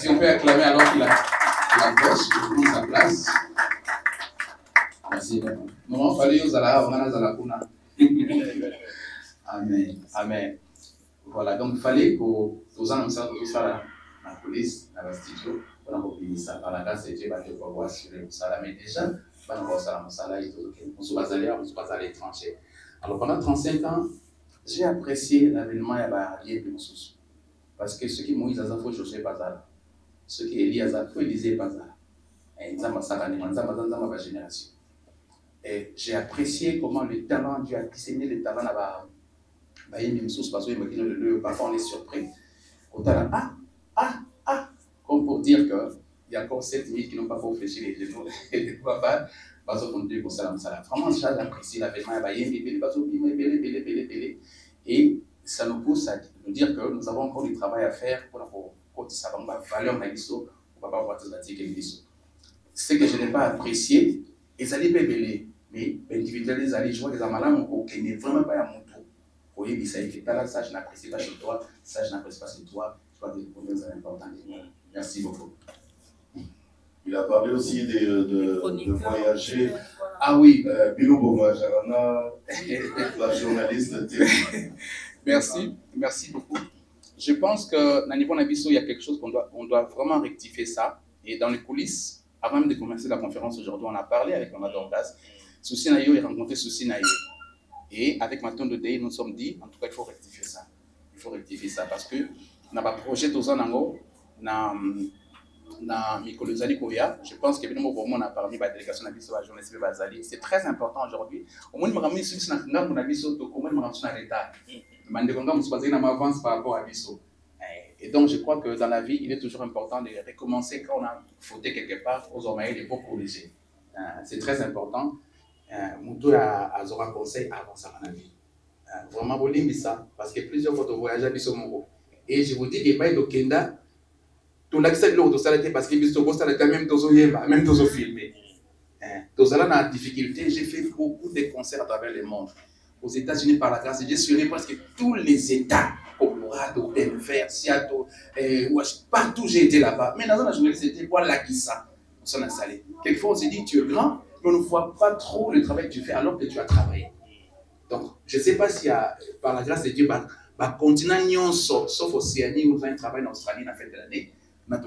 on peut acclamer alors qu'il approche, il prend sa place. Merci. Non, fallait que Amen. Amen. Voilà, donc il fallait que nous en ça la police, dans la studio, pour nous ça. Dans la grâce de Dieu, pour vous assurer ça. Mais déjà, nous sommes pas allés étrangers. Alors pendant 35 ans, j'ai apprécié l'avènement et la vie de Moussous. Parce que ce qui Moïse a fait, je ne sais pas ça. Ce qui Élie a fait, Élisée pas ça. Et nous avons ma génération. Et j'ai apprécié comment le talent, Dieu a disséminé le talent là-bas. Parfois on est surpris. Comme pour dire qu'il y a encore 7 minutes qui n'ont pas fait fléchir les genoux. Vraiment, j'ai apprécié l'avènement. Et ça nous pousse à nous dire que nous avons encore du travail à faire pour la valeur de l'ISO. On ne va pas voir tout ça. ce que je n'ai pas apprécié, et ça les bébés. Mais individuellement, les alliés, je vois des amalams qui n'est vraiment pas à mon tour. Oui, ça fait ça, je n'apprécie pas chez toi, ça, je n'apprécie pas chez toi. Je crois que les problèmes sont importants. Merci beaucoup. Il a parlé aussi de voyager. Ah oui. Bilo Bomajarana, la journaliste. Merci beaucoup. Je pense que dans le niveau d'Abisso, il y a quelque chose qu'on doit vraiment rectifier ça. Et dans les coulisses, avant même de commencer la conférence aujourd'hui, on a parlé avec Maman Dorcas. Souci Nayo, il a rencontré Souci Nayo. Et avec Maton de Dei, nous nous sommes dit, en tout cas, il faut rectifier ça. Il faut rectifier ça parce que on a un projet de Zanango, dans Mikolo Zali Koya. Je pense que nous on a parlé de la délégation d'Abisso à la journée Bazali. C'est très important aujourd'hui. Au moins, je me ramène sur ce qu'on a Abisso, au moins, je me ramène sur l'état. Je m'avance par rapport à Abisso. Et donc, je crois que dans la vie, il est toujours important de recommencer quand on a fauté quelque part aux oreilles et pour corriger. C'est très important. Moutou a Zora conseil avant ça, à mon avis. Vraiment, vous l'aimez ça, parce que plusieurs fois, vous voyagez à Abisso Moro. Et je vous dis, les bails de Kenda, tout l'accès de l'eau, parce que Abisso Moro, ça a même tous filmé. Tous là, dans la difficulté, j'ai fait beaucoup de concerts à travers le monde. Aux États-Unis, par la grâce, j'ai suivi presque tous les États. Colorado, Denver, Seattle, partout j'ai été là-bas. Mais dans la journée, c'était quoi la Kissa? On s'en a installé. Quelquefois, on se dit, tu es grand, mais on ne voit pas trop le travail que tu fais alors que tu as travaillé. Donc, je ne sais pas si par la grâce de Dieu, continent sauf Océanie, où nous avons travaillé en Australie à la fin de l'année, mais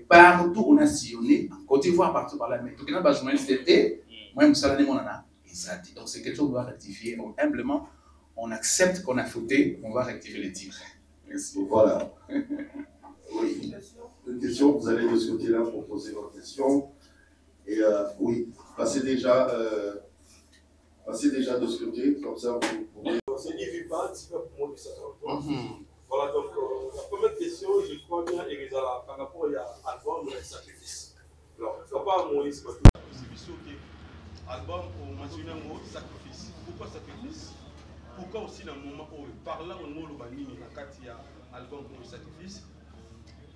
partout on a sillonné, en Côte d'Ivoire, partout par là. Mais tout le monde, c'était, moi, je suis donc c'est quelque chose qu'on doit rectifier. Donc, humblement, on accepte qu'on a fauté, on va rectifier les tirs. Merci. Voilà. Oui. Une question, vous allez de ce côté-là pour poser votre question. Et oui, passez déjà de ce côté, comme ça vous pouvez. C'est Ivipa, c'est pas pour moi que ça soit. Voilà, donc la première question, je crois bien, est par rapport à l'album Le Sacrifice. Alors, ça pas Moïse, c'est sûr que l'album, on mentionne un mot sacrifice. Pourquoi sacrifice? Pourquoi aussi dans le moment où par là on a l'album il y a album pour le sacrifice,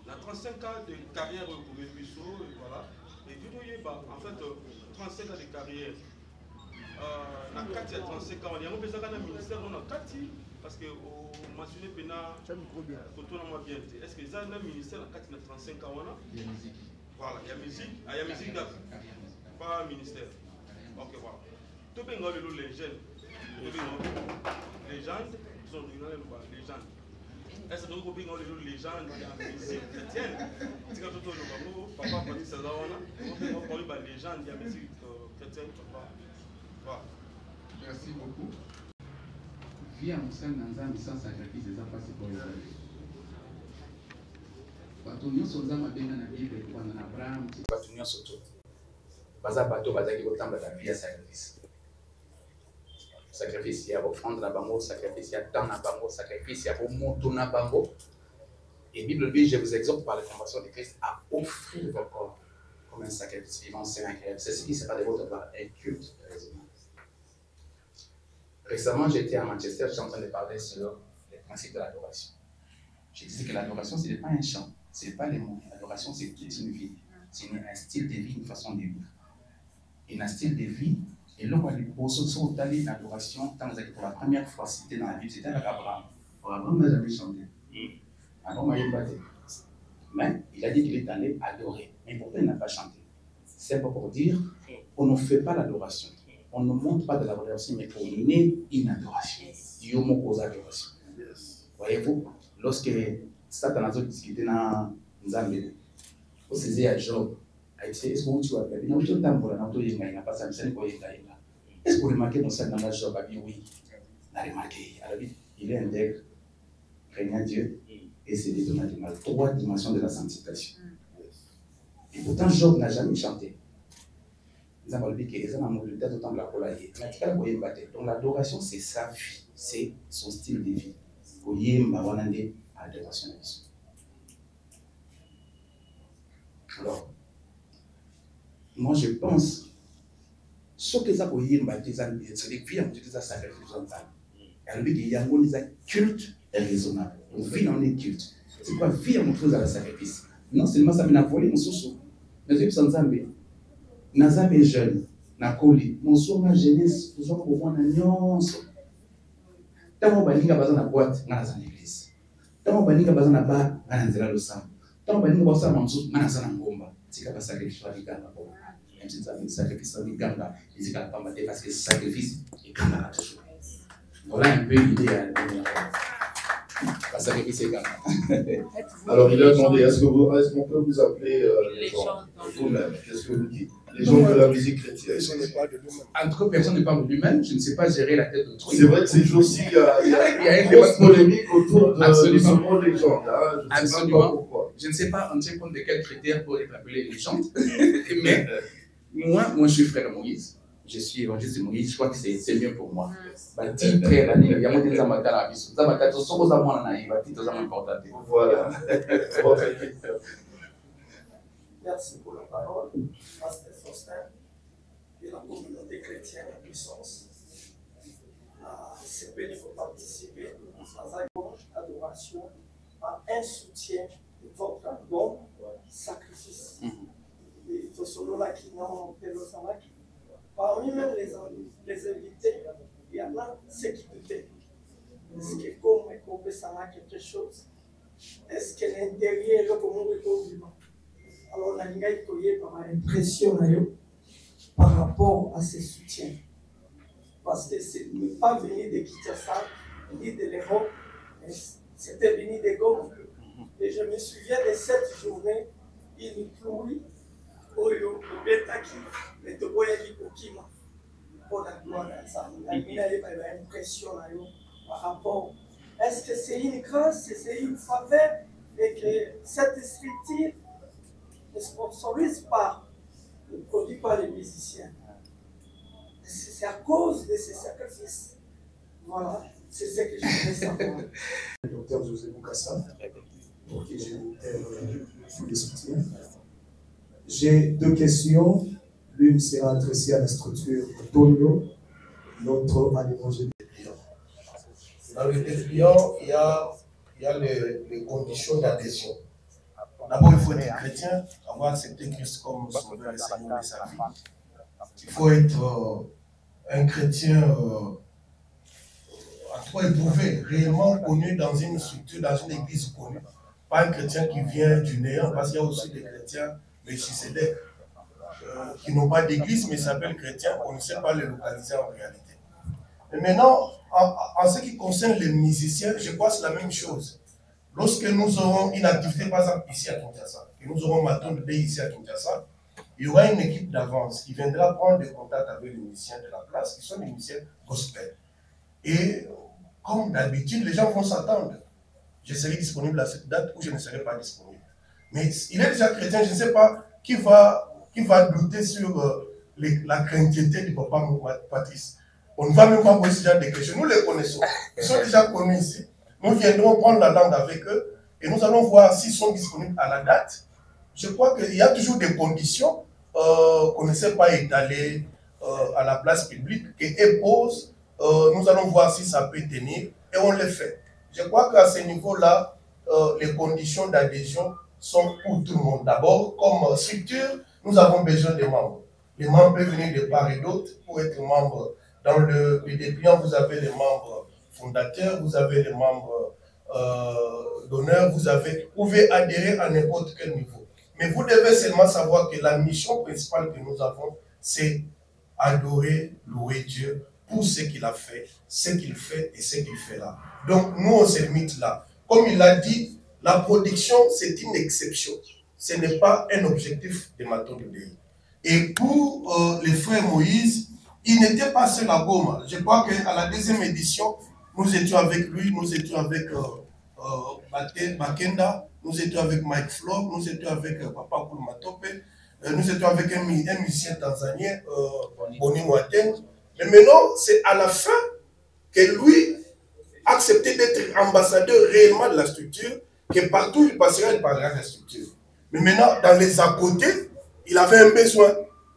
dans 35 ans de carrière au Bisso, voilà, et du coup, en fait, 35 ans de carrière, dans 4 il y a 35 ans, il y a un peu de ministère, on a 4 parce que au mentionné Pena, bien. Est-ce que ça un ministère dans 4 il y a 35 ans, il y a musique. Voilà, il y a musique, il y a musique, pas ministère. Ok, voilà. Tout le monde les jeunes. Les gens sont les gens. Est-ce que vous avez les gens qui ont la musique chrétienne? C'est quand tout le monde, papa, quand il s'est là, on parle des gens qui ont la musique chrétienne. Merci beaucoup. Vie en sein dans un sans sacrifice, c'est ça passe pour les alliés. Quand on y a un bien dans la Bible, quand on a Abraham, quand on y a surtout. Baza bateau, baza qui autant de la vie à sacrifice. Sacrifice, il y a offrande na bango, sacrifice, il y a temps na bango, sacrifice, il y a moto na bango. Et Bible dit, je vous exhorte par la conversion de Christ à offrir votre corps comme un sacrifice vivant, saint, agréable. C'est ce qui sera de votre part un culte raisonnable. Récemment, j'étais à Manchester, je suis en train de parler sur les principes de l'adoration. Je disais que l'adoration, ce n'est pas un chant, ce n'est pas les mots. L'adoration, c'est toute une vie. C'est un style de vie, une façon de vivre. Et un style de vie. Et là, on a eu l'adoration, pour la première fois, c'était dans la Bible, c'était avec Abraham. Abraham n'a jamais chanté. Abraham n'a jamais battu. Mais il a dit qu'il est allé adorer. Mais pourtant, il n'a pas chanté. C'est pas pour dire qu'on ne fait pas l'adoration. On ne montre pas de l'adoration, mais on est une adoration. Dieu m'a causé l'adoration. Voyez-vous, lorsque Satan a discuté dans Zambie, on se disait à Job, est-ce que tu as regardé? Non, je t'ai pas ça, est-ce que vous remarquez dans cette langage Job a dit oui? Il a remarqué. Alors, il est intègre, craignant Dieu, et c'est des trois dimensions de la sanctification. Et pourtant, Job n'a jamais chanté. Donc l'adoration, c'est sa vie, c'est son style de vie. Alors, moi je pense, ce que ça peut dire, c'est les filles qui ont sacrifice. Il y a un culte raisonnable. On vit dans les cultes. C'est quoi vivre mon chose à la sacrifice? Non seulement ça m'a volé mon sous-sous, mais c'est sans Zambie. Nazabe jeune, nakoli, mon soir ma jeunesse, nous avons pour moi na nyonso. Tant balinga baza na boîte, ngana za l'église. Tant balinga baza na bar, ngana nzela losam. Tant balinga baza na manzo, ngana za na ngomba. Tika ba sacrifice wa liganga bo. Même si ça veut sacrifice wa liganga, ils ka pas mater parce que sacrifice est quand même toujours. Voilà un peu l'idée à la sacrifice est quand même. Alors il a demandé, est-ce qu'on peut vous appeler les gens vous-même? Qu'est-ce que vous dites? Les gens de la musique chrétienne. Entre personne ne parle de lui-même, je ne sais pas gérer la tête d'autrui. C'est vrai que ces jours-ci, il y a une grosse polémique autour de ce mot légende. Hein. Absolument. Je ne sais pas en tient compte de quels critères pour être appelé légende. Mais moi, je suis frère Moïse. Je suis évangéliste de Moïse. Je crois que c'est mieux pour moi. Voilà. Merci pour la parole. Pasteur Faustin et la communauté chrétienne en puissance. C'est qu'il faut participer sans adoration à un soutien de votre don, sacrifice. Et tout ce là qui n'ont pas le samaki. Parmi même les invités, il y en a ceux qui doutaient. Est-ce que comme il y quelque chose? Est-ce que l'intérieur est comme vivant? Alors, on a par impression par rapport à ce soutien. Parce que ce n'est pas venu de Kinshasa, ni de l'Europe, mais c'était venu de Goma. Et je me souviens de cette journée, il plouit, Oyo, Betaki, mais Toboyaki Kokima. Pour la gloire ensemble. Il y a une impression par rapport. Est-ce que c'est une grâce, c'est une faveur, et que cette structure ne sponsorise pas, ne produit pas les musiciens? C'est à cause de ces sacrifices. Voilà, c'est ce que je voulais savoir. Le docteur José Boukassa, pour qui j'ai des soutiens. J'ai deux questions. L'une sera adressée à la structure Toyo, l'autre à l'évangile. Dans le dépliant, il y a les conditions d'adhésion. D'abord, il faut être chrétien, avoir accepté Christ comme sauveur et Seigneur de sa vie. Il faut être un chrétien, en tout cas éprouvé, réellement connu dans une structure, dans une église connue. Pas un chrétien qui vient du néant, parce qu'il y a aussi des chrétiens Melchisédek qui n'ont pas d'église, mais s'appellent chrétiens, on ne sait pas les localiser en réalité. Mais maintenant, en ce qui concerne les musiciens, je crois que c'est la même chose. Lorsque nous aurons une activité, par exemple, ici à Kinshasa, et nous aurons Maton de Bay ici à Kinshasa, il y aura une équipe d'avance qui viendra prendre des contacts avec les musiciens de la place, qui sont des musiciens gospel. Et comme d'habitude, les gens vont s'attendre. Je serai disponible à cette date ou je ne serai pas disponible. Mais il est déjà chrétien, je ne sais pas qui va douter sur la craintivité du papa Patrice. On ne va même pas poser ce genre de questions. Nous les connaissons. Ils sont déjà connus ici. Nous viendrons prendre la langue avec eux et nous allons voir s'ils sont disponibles à la date. Je crois qu'il y a toujours des conditions qu'on ne sait pas étaler à la place publique et posent. Nous allons voir si ça peut tenir et on le fait. Je crois qu'à ce niveau-là, les conditions d'adhésion sont pour tout le monde. D'abord, comme structure, nous avons besoin des membres. Les membres peuvent venir de part et d'autre pour être membres. Dans le dépliant, vous avez les membres fondateurs, vous avez les membres d'honneur, vous pouvez adhérer à n'importe quel niveau. Mais vous devez seulement savoir que la mission principale que nous avons, c'est adorer, louer Dieu pour ce qu'il a fait, ce qu'il fait et ce qu'il fait là. Donc nous, on se limite là. Comme il l'a dit, la production, c'est une exception. Ce n'est pas un objectif de Maton de Bay. Et pour les frères Moïse, il n'était pas seul à Goma. Je crois qu'à la deuxième édition, nous étions avec lui, nous étions avec Bakenda, nous étions avec Mike Flor, nous étions avec Papa Koul Matope, nous étions avec un musicien tanzanien, Boni Mwateng. Mais maintenant, c'est à la fin que lui a accepté d'être ambassadeur réellement de la structure, que partout il passera, il parlera de la structure. Mais maintenant, dans les à côté, il avait un besoin.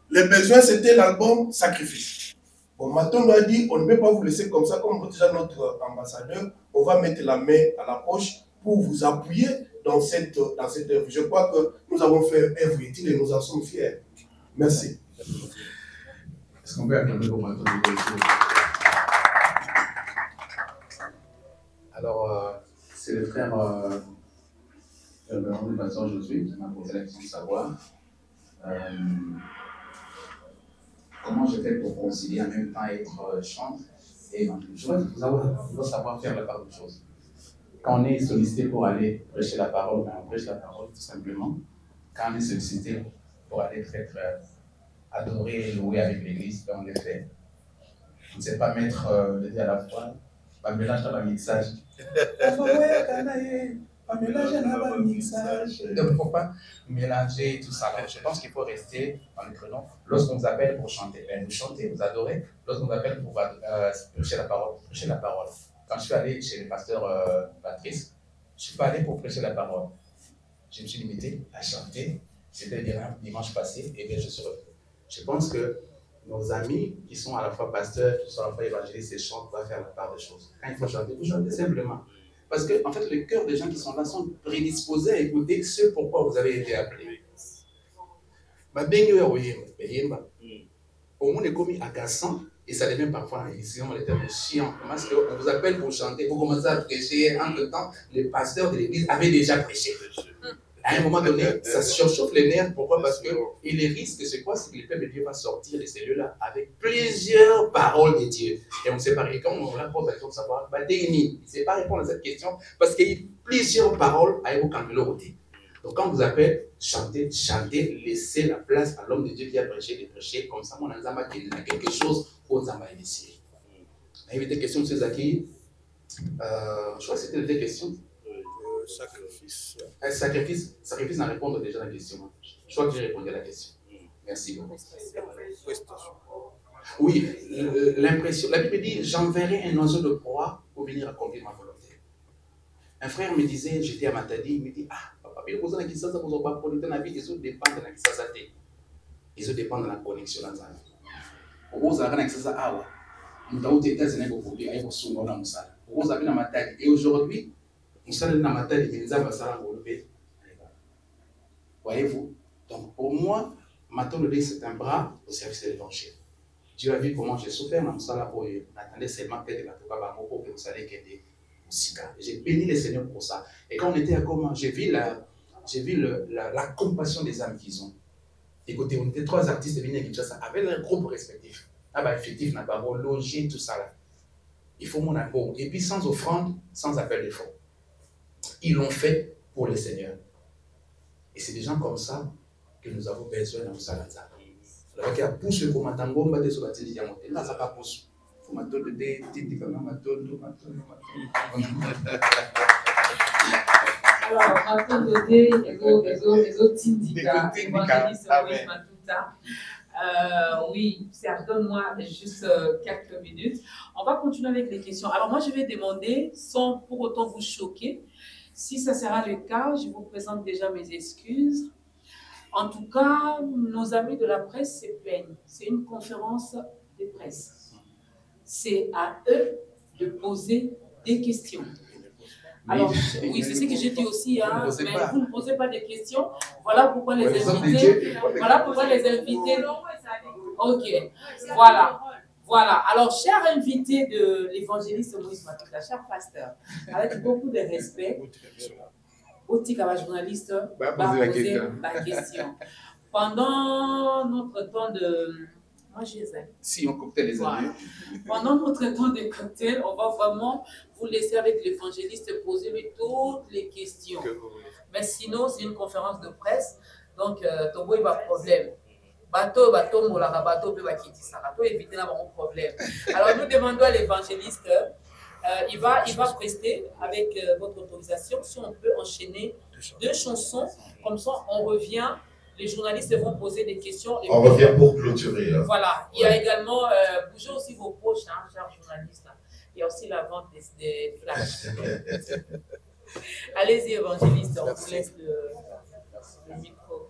Le besoin, c'était l'album Sacrifice. Bon, Maton a dit, on ne peut pas vous laisser comme ça, comme déjà notre ambassadeur, on va mettre la main à la poche pour vous appuyer dans cette œuvre. Je crois que nous avons fait œuvre utile et nous en sommes fiers. Merci. Est-ce qu'on peut acclamer pour moi? Alors, c'est le frère le pasteur Josué qui m'a posé la question de savoir comment je fais pour concilier en même temps être chanteur et évangéliste. Je dois savoir faire la part des choses. Quand on est sollicité pour aller prêcher la parole, ben on prêche la parole tout simplement. Quand on est sollicité pour aller être adoré et loué avec l'église, ben on le fait. On ne sait pas mettre le dit à la fois, pas mélange dans le mixage. Il ne faut pas mélanger tout ça. Donc, je pense qu'il faut rester dans le créneau. Lorsqu'on vous appelle pour chanter, ben vous chantez, vous adorez. Lorsqu'on vous appelle pour prêcher la parole, prêchez la parole. Quand je suis allé chez le pasteur Patrice, je ne suis pas allé pour prêcher la parole. Je me suis limité à chanter. C'était dimanche passé, et bien je suis revenu. Je pense que nos amis qui sont à la fois pasteurs, qui sont à la fois évangélistes et chantent, doivent faire la part des choses. Quand il faut chanter, vous chantez simplement. Parce que, en fait, le cœur des gens qui sont là sont prédisposés à écouter ce pourquoi vous avez été appelés. Au monde est commis agaçant et ça devient parfois, ici on est un chiant. Parce qu'on vous appelle pour chanter, vous commencez à prêcher. Entre temps, les pasteurs de l'église avaient déjà prêché. À un moment donné, ça surchauffe les nerfs. Pourquoi? Parce que et les risques, c'est quoi? C'est que le peuple de Dieu va sortir de ces lieux-là avec plusieurs paroles de Dieu. Et on ne sait pas, quand on leur pose la question de savoir, il ne sait pas répondre à cette question parce qu'il y a plusieurs paroles à vous quand vous Donc quand on vous appelle, chantez, laissez la place à l'homme de Dieu qui a prêché, de prêcher. Comme ça, on a quelque chose aux Zamba initiés. Il y avait des questions de Césaki. Je crois que c'était des questions. Sacrifice. Sacrifice en répondre déjà à la question. Je crois que j'ai répondu à la question. Merci beaucoup. Oui, l'impression. La Bible dit, j'enverrai un oiseau de proie pour venir accomplir ma volonté. Un frère me disait, j'étais à Matadi, il me dit, papa, ils dépendent de la connexion dans la vie. Et aujourd'hui, voyez-vous? Donc pour moi, Matolodé c'est un bras au service de l'évangile. Dieu a vu comment j'ai souffert, mais ça là pour attendre seulement peut-être la toka pour que vous savez qu'il y a des j'ai béni le Seigneur pour ça. Et quand on était à Goma, j'ai vu la compassion des âmes qu'ils ont. Écoutez, on était 3 artistes venus à Kinshasa avec un groupe respectif. Effectif, n'a pas logé, tout ça là. Il faut mon amour. Et puis sans offrande, sans appel de fonds. Ils l'ont fait pour le Seigneur. Et c'est des gens comme ça que nous avons besoin dans le Salazar. Alors qu'il y a poussé pour Matangomba de Sobatili Diamoté. Là, ça va pousser. Il faut m'attendre des petits Alors, m'attendre des autres Tindika, évangéliste Moïse Matuta. Oui, pardonne-moi juste quelques minutes. On va continuer avec les questions. Alors moi, je vais demander, sans pour autant vous choquer, si ça sera le cas, je vous présente déjà mes excuses. En tout cas, nos amis de la presse se plaignent. C'est une conférence de presse. C'est à eux de poser des questions. Alors, oui, c'est ce que j'ai dit aussi, hein, mais vous ne posez pas de questions. Voilà pourquoi les invités. Voilà pourquoi les invités. Ok, voilà. Voilà. Alors, cher invité de l'évangéliste Moïse Matuta, cher pasteur, avec beaucoup de respect, Oti Kaba journaliste va poser la question. Pendant notre temps de. Moi, je les aime. Si on cocktail les amis. Pendant notre temps de cocktail, on va vraiment vous laisser avec l'évangéliste poser toutes les questions. Mais sinon, c'est une conférence de presse. Donc, Togo, il va problème. Bateau, bateau, peut éviter d'avoir un problème. Alors, nous demandons à l'évangéliste, il va prester avec votre autorisation, si on peut enchaîner 2 chansons. Comme ça, on revient. Les journalistes vont poser des questions. On revient pour clôturer. Hein. Voilà. Il y a également, bougez aussi vos poches, hein, chers journalistes. Il y a aussi la vente des flashs. Allez-y, évangéliste, on vous laisse le micro.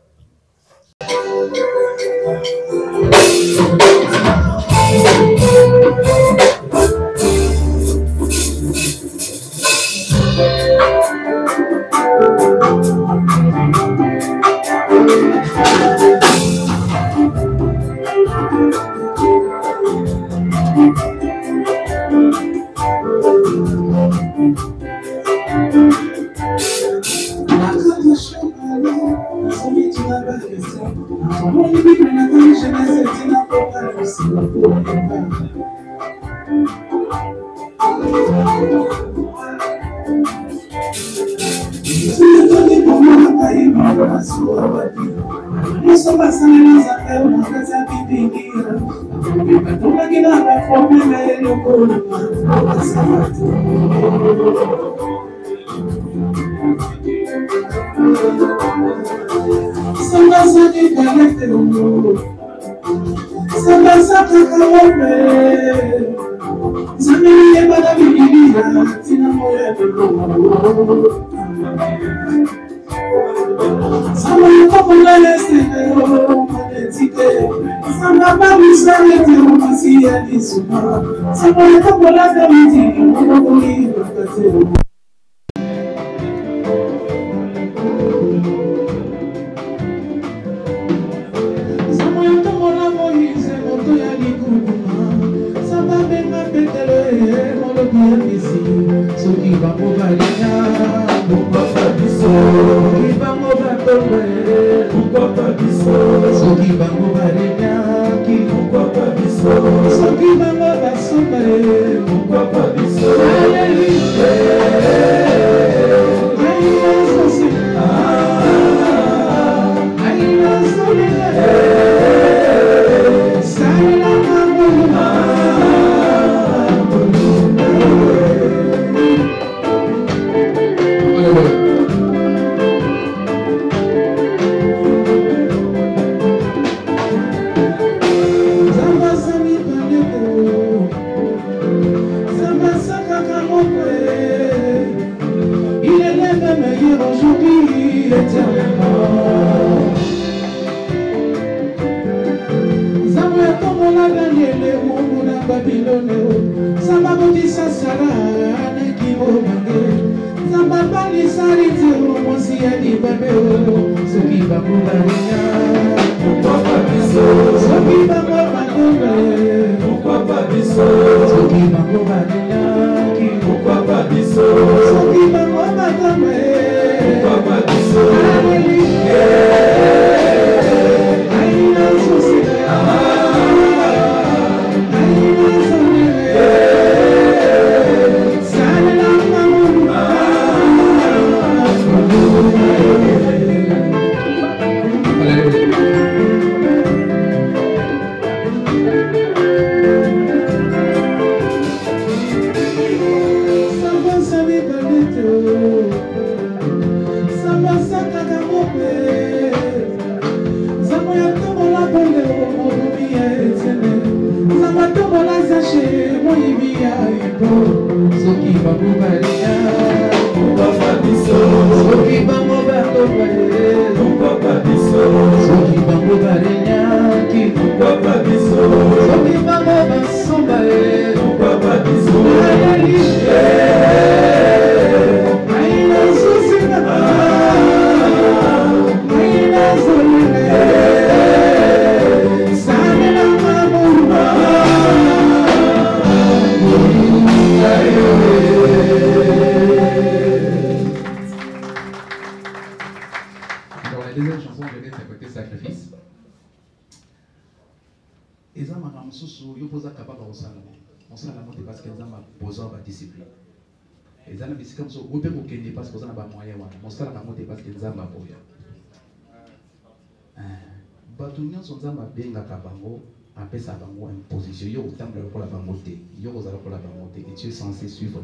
Et tu es censé suivre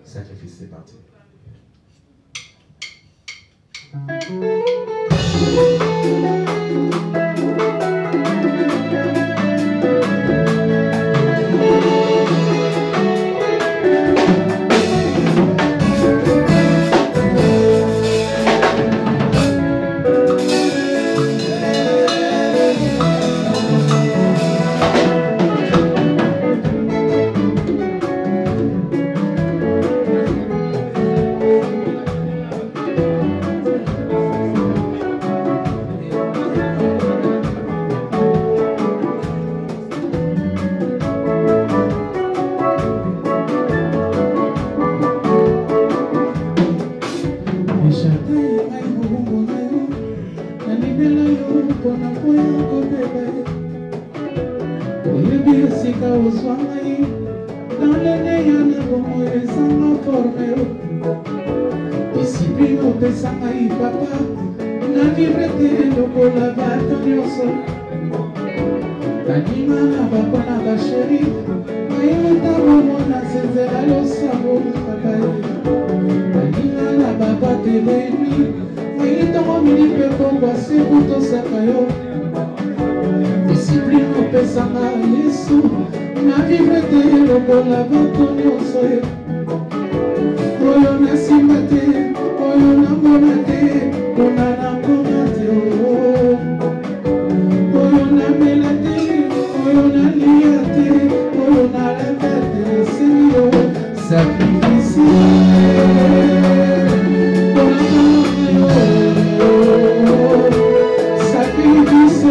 sacrifice, c'est parti. bongo na yo nalibela yo mpona koya kobeba ye oyebi esika ozwa ngai nalene ya na bongo ezanga forme yo discipline opesa ngai papa na vivre te lokola bato nyonso naninga na papa na basheri ayota bomona senzela losambo papa naninga na papa tebeni ayitongo mini mpe kokwasi kutosaka yo discipline opesanga yesu na vivre te lokola bato nyonso yo oyo nasimba te oyo namona te mpona nakoma te oyo namela te oyo nalia te oyo nalaka te esili yo sakrifisi mpona yo sakrifisi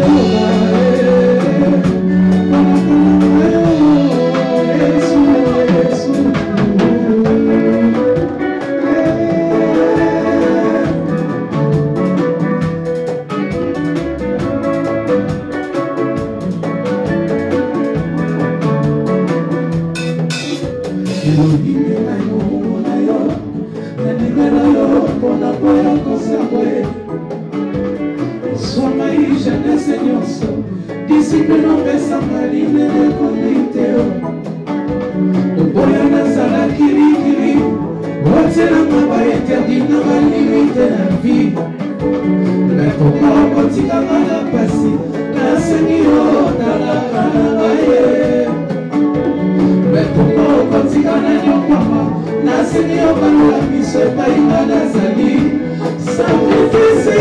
discipline opesanga linene konditeo oboya nazala kirikiri otielanga bainterdit na balimite na vie nakoma okotikanga na pasi nasengi yo talaka na baye nakoma okotika na nyokwama nasengi yo balola miso epainga nazali sakrifise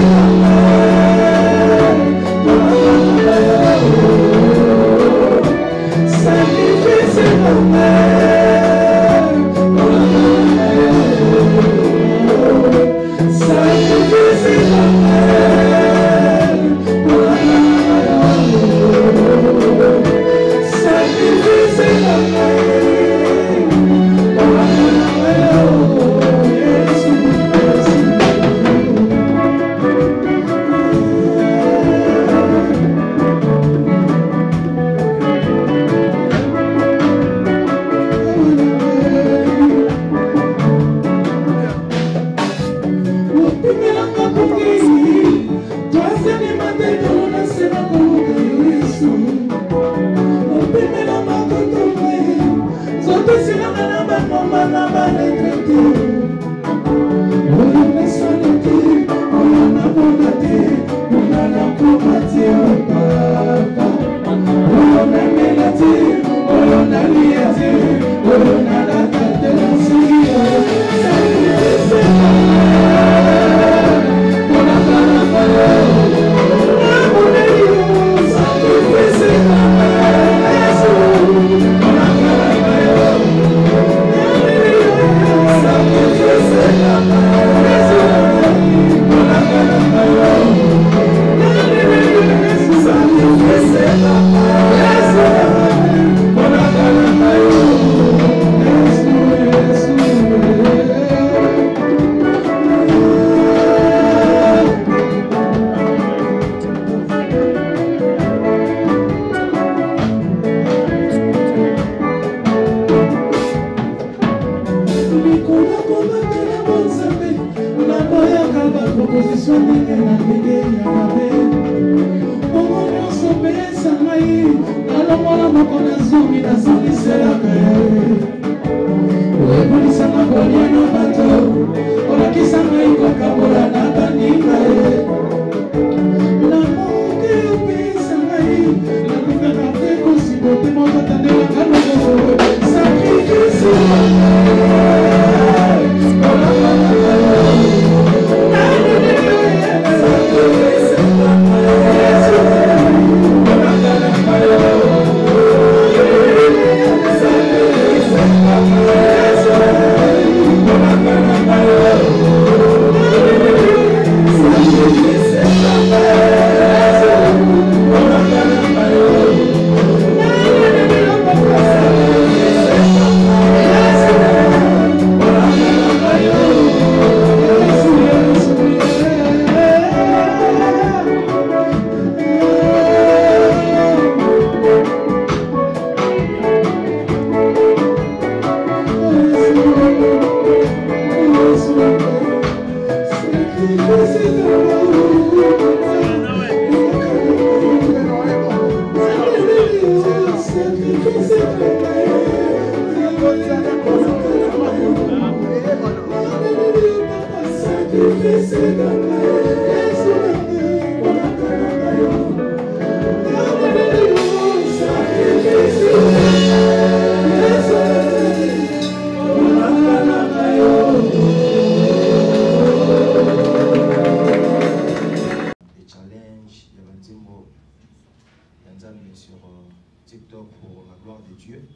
TikTok pour la gloire de Dieu.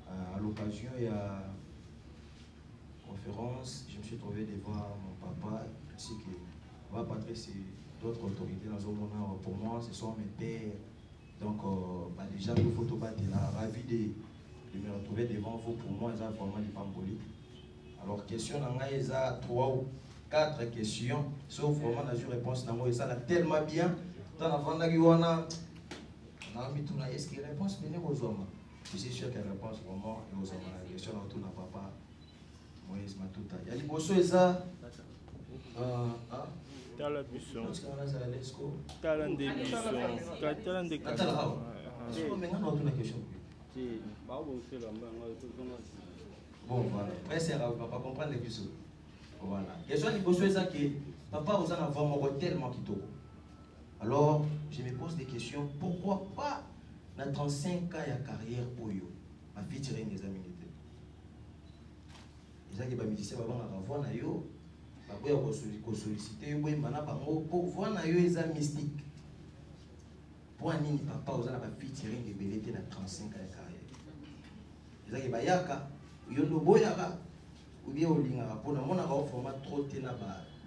À l'occasion, il y a conférence, je me suis trouvé devant mon papa, ainsi que ma Patrice et d'autres autorités dans ce moment. Pour moi, ce sont mes pères. Donc, déjà, il faut tout battre là. Ravi de me retrouver devant vous. Pour moi, c'est vraiment du pamboli. Alors, question, il y a 3 ou 4 questions. Sauf vraiment, la réponse, ça tellement bien. Dans la fin de est-ce qu'il réponse venir aux hommes? Je suis sûr qu'elle réponse vraiment aux hommes. La question autour de papa Moïse Matuta. Il y a des bossos et ça. Tala Bisson. Tala Bisson. Bon, voilà. Mais c'est grave, papa comprendre les bossos. Voilà. Question des bossos et ça que papa vous en a vraiment tellement qui tourne. Alors, je me pose des questions. Pourquoi pas dans 35 ans de carrière pour vous? Ma vie tirer des amis. Les gens qui sont musiciens, ils vont voir na yo. Ils vont solliciter, ils vont pour voir na yo les mystique. Pour un nini papa, vous avez ma vie tirer des belletés dans 35 ans de carrière. Les gens qui sont yaka, ils ont boyaka, ou bien au linga. Pour le monde, on a format trop de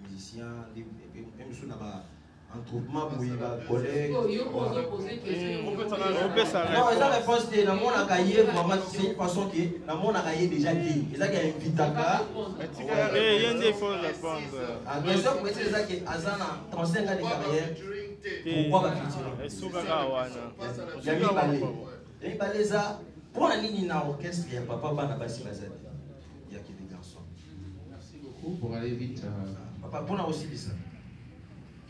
musiciens, même sur la entroupement pour les collègues. Non, ça réponse c'est dans mon cahier vraiment c'est une façon que dans mon cahier déjà dit. Et ça qui a un vitaka. Et il y a des faut répondre. En question pour c'est ça que Azana 35 ans de carrière. Pourquoi va fitirer? Soukaka wana. J'ai balé ça pour la ligne na orchestre il y a papa bana basi bazali. Il y a que des garçons. Merci beaucoup pour aller vite. Papa pour aussi ça.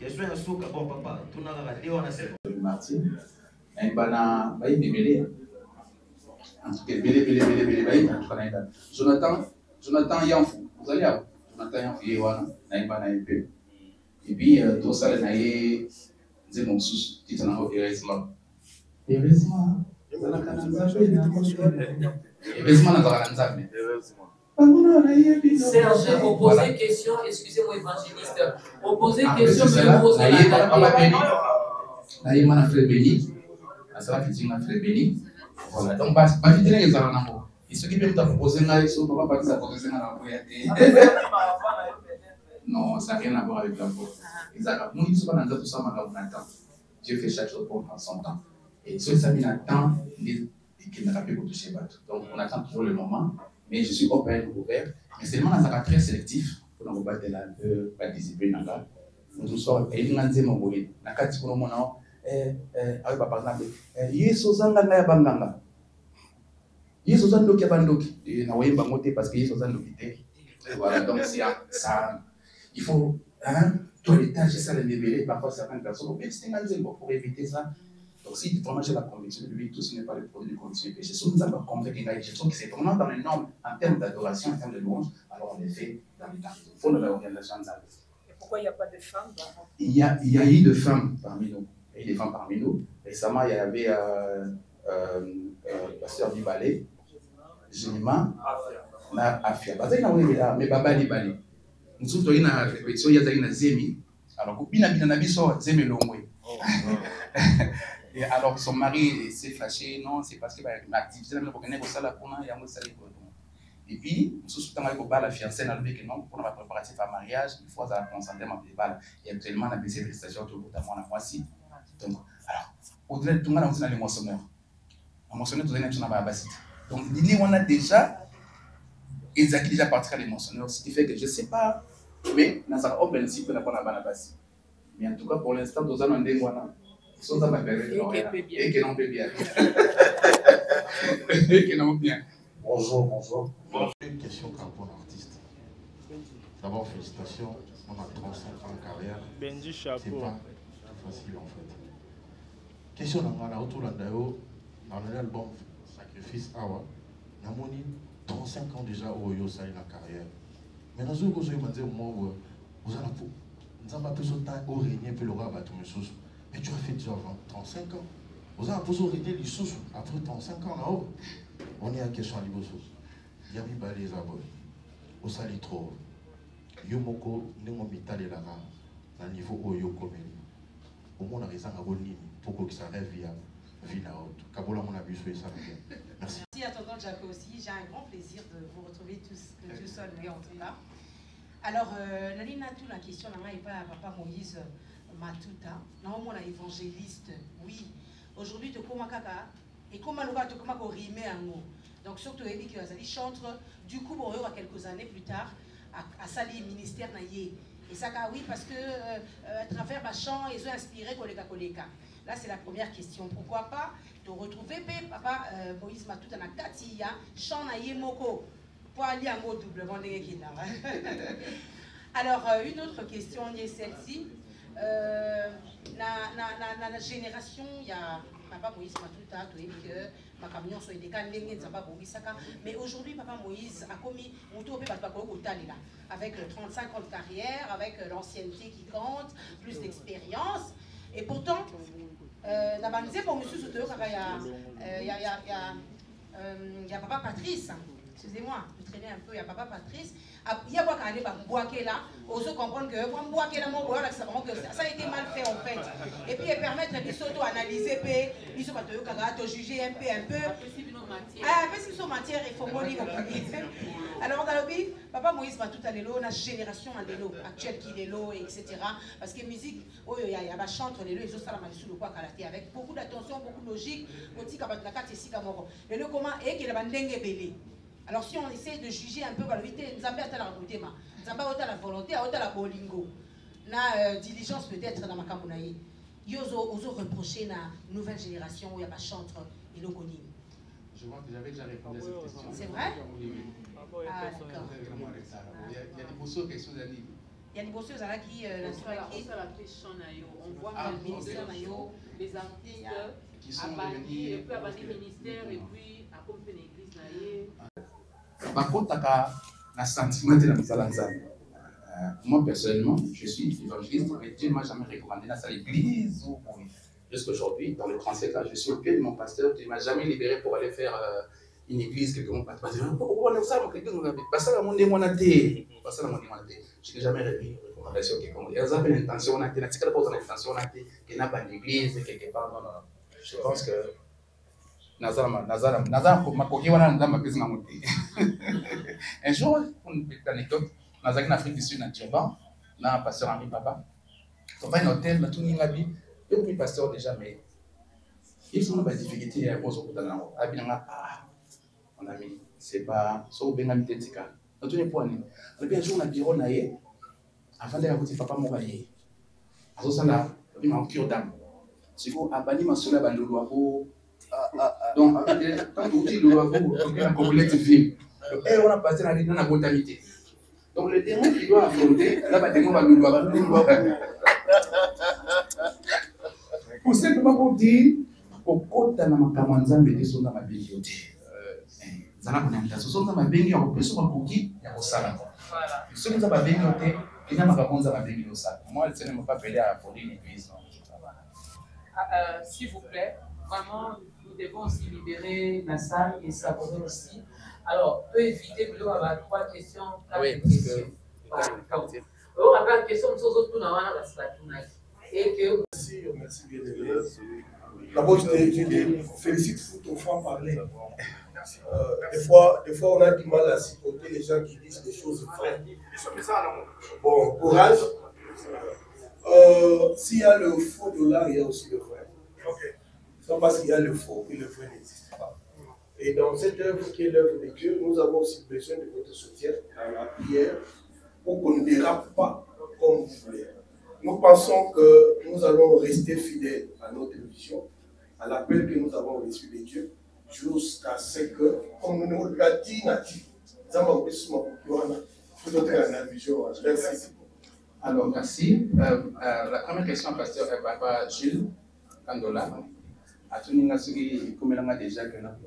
Question ya soka bon papa tunaka leo na sema Martin bana bayi bebele en tout cas bele bayi en tout cas Jonathan Yanfou vous allez à Jonathan Yanfou yewana na bana epé et puis tout ça na ye nzemo msusu titana ko heureusement Serge, opposez question, excusez-moi évangéliste, opposez question, je pose la voilà, donc et ce qui peut te proposer là, ils sont pas partis à proposer dans la non, ça n'a rien à voir avec la faute. Exactement. Nous, sommes dans tout ça, Dieu fait chaque chose pour prendre son temps. Et ceux qui mis le temps, qui n'a pas pu toucher battre. Donc, on attend toujours le moment, mais je suis ouvert. Mais seulement dans un très sélectif, pour nous battre là, pas discipline. Nous sommes, et nous avons dit, mon boy, la carte pour nous, avec par exemple, Yesozanga na banganga. Yesozando qui bandoki. Et na wemba moté parce que Yesozando qui était. Voilà, donc c'est ça. Il faut, tout l'étage, ça le développer, parfois certaines personnes, mais c'est un zéro pour éviter ça. Donc, si vraiment j'ai la conviction de lui, tout ce n'est pas le produit de conditions et péché, si nous avons compris qu'il y a une gestion qui c'est vraiment dans les normes en termes d'adoration, en termes de louange, alors on le fait dans les temps. Il faut nous l'organisation de ça. Et pourquoi il n'y a pas de femmes dans... Il y a eu des femmes parmi nous. Il y a eu des femmes parmi nous. Récemment, il y avait pasteur du ballet, Jenima, Afia. Mais Baba di ballet. Nous sommes dans la répétition, il y a une zemi. Alors, il y a une zemi longue. Et alors, son mari s'est fâché, non, c'est parce que l'activité de et puis, nous sommes allés au bal à fiancée, nous avons dit que non, pour notre préparatif à mariage, il faut avoir consentement pour le bal. Et actuellement, on a baissé les stations autour de moi, moi-ci. Donc, alors, au-delà de tout le monde, on a les moissonneurs. Les moissonneurs, tout le monde, on a la donc, l'idée, on a déjà. Ils ont déjà parti à l'émotionnel, ce qui fait que je ne sais pas, mais dans un open site, on n'a pas la base. Mais en tout cas, pour l'instant, nous allons dire ils sont dans ma période et qui n'ont pas bien. Et qui n'ont pas bien. Bonjour. Une question par rapport à l'artiste. D'abord, félicitations. on a 35 ans de carrière. Benji C'est pas chapeau. facile en fait. Question dans l'album Sacrifice Awa, on a 35 ans déjà au Yo Sai la carrière. Mais dans ce cas, je me dis, moi, vous avez un régner puis le roi va tomber sous. Mais tu as fait déjà 35 ans. Vous avez un régner les sous après 35 ans là-haut. On est à question à l'Ibosso. Il y a mis les abos. Au sali trop. Yomoko, nous mitale là à niveau au yo commune. Au moins, on a raison à Bolini pour que ça rêve via vie là haute. Kabola, mon abus, ça. Merci. Merci à tonton Jaco aussi. J'ai un grand plaisir de vous retrouver tous seul, mais en tout cas. Alors, Nalina, toute la question, là, n'est pas à papa Moïse Matuta. Non, on a évangéliste. Oui. Aujourd'hui, tu comment kaka et comment nous va te comment rimer un mot. Donc, surtout, il dit que ça chantre. Du coup, on aura quelques années plus tard à Sali ministère naïe. Et ça, oui, parce que à travers ma chant, ils ont inspiré Koleka. Là, c'est la première question. Pourquoi pas te retrouver, papa Moïse Matuta na Katia, chant naïe moko. Pour aller en mot doublement. Alors, une autre question, est celle-ci. La génération, il y a papa Moïse Matuta, ma camion soit des cas, mais aujourd'hui, papa Moïse a commis avec 35 ans de carrière, avec l'ancienneté qui compte, plus d'expérience. Et pourtant, il y a papa Patrice. Excusez-moi, je traînais un peu, il y a papa Patrice. Il y a là, on se comprend que ça a été mal fait en fait. Et puis, permettre de s'auto-analyser, de juger un peu. Ah, parce qu'ils sont matière, il faut mourir. Alors, papa Moïse va tout à l'élo, la génération actuelle qui est l'élo, etc. Parce que musique, il y a chantre l'élo, ils ont ça avec beaucoup d'attention, beaucoup de logique. Alors si on essaie de juger un peu, nous avons la volonté, la bolingo, la diligence peut-être dans ma camonaï. Ils ont reproché la nouvelle génération où il n'y a pas chantre et l'ogonim. Je vois que j'avais déjà répondu à cette question. C'est vrai? Oui. Ah, d'accord. Il y a des bossos questions d'années. Il y a des bossos qui on voit le ministère, les artistes qui sont devenus, et puis avant les ministères, et puis à accompagner l'église. Par contre, la sentiment de la moi personnellement, je suis évangéliste, mais Dieu ne m'a jamais recommandé dans l'église. Jusqu'aujourd'hui, dans les 37 ans, je suis au pied de mon pasteur, qui ne m'a jamais libéré pour aller faire une église, quelque chose. Pourquoi on est ça, mon église, on a passé la monnaie monatée. Je n'ai jamais remis une recommandation quelconque. Elles avaient l'intention, on a été, la tique pose l'intention, on a été, qu'il n'y a pas d'église, quelque part. Non. Je pense que. Un jour, une petite anecdote, dans une Afrique du Sud, dans Turban, là, un pasteur Henri Papa, on va à un hôtel, on a tout mis la vie, et puis pasteur déjà, mais ils ont des difficultés à cause de la mon ami, c'est pas, sauf bien habité de cas. On a tout les points. Et puis un jour, on a bureau naïe, avant d'aller à côté papa, mon baillet. À ce moment-là, il m'a en cure d'âme. C'est quoi, à Bani, ma soeur, à Bandolo, donc, quand vous dites le lavabo, un complexe film, et on a passé la ligne dans la botanité. Donc, le démon qui doit affronter, là, le démon va nous avoir. Pour simplement pour dire, au côté de ma camanza, mais des zones à ma bibliothèque. Zana Konanta, ce sont ma béni, on peut se recourir, il y a au salon. Ce qui est ma bibliothèque, il y a ma camanza, ma bibliothèque. Moi, je ne me pas appeler à fonder l'église. S'il vous plaît, vraiment, nous devons aussi libérer la salle et savourer aussi. Alors, peut éviter de avoir 3 questions, 4 questions. On a 4 questions, nous autres, nous avons Merci bien aimé. D'abord, je te félicite pour ton franc-parler. Des fois, on a du mal à supporter les gens qui disent des choses vraies. Bon, courage. S'il y a le faux dollar, il y a aussi le vrai. C'est parce qu'il y a le faux et le vrai n'existe pas. Et dans cette œuvre qui est l'œuvre de Dieu, nous avons aussi besoin de votre soutien dans la prière pour qu'on ne dérape pas comme vous voulez. Nous pensons que nous allons rester fidèles à notre vision, à l'appel que nous avons reçu de Dieu, jusqu'à ce que, comme nous l'avons dit, merci. Alors, merci. La première question, pasteur, est Papa Gilles Kandola. À tout le monde, comme on a déjà que nous avons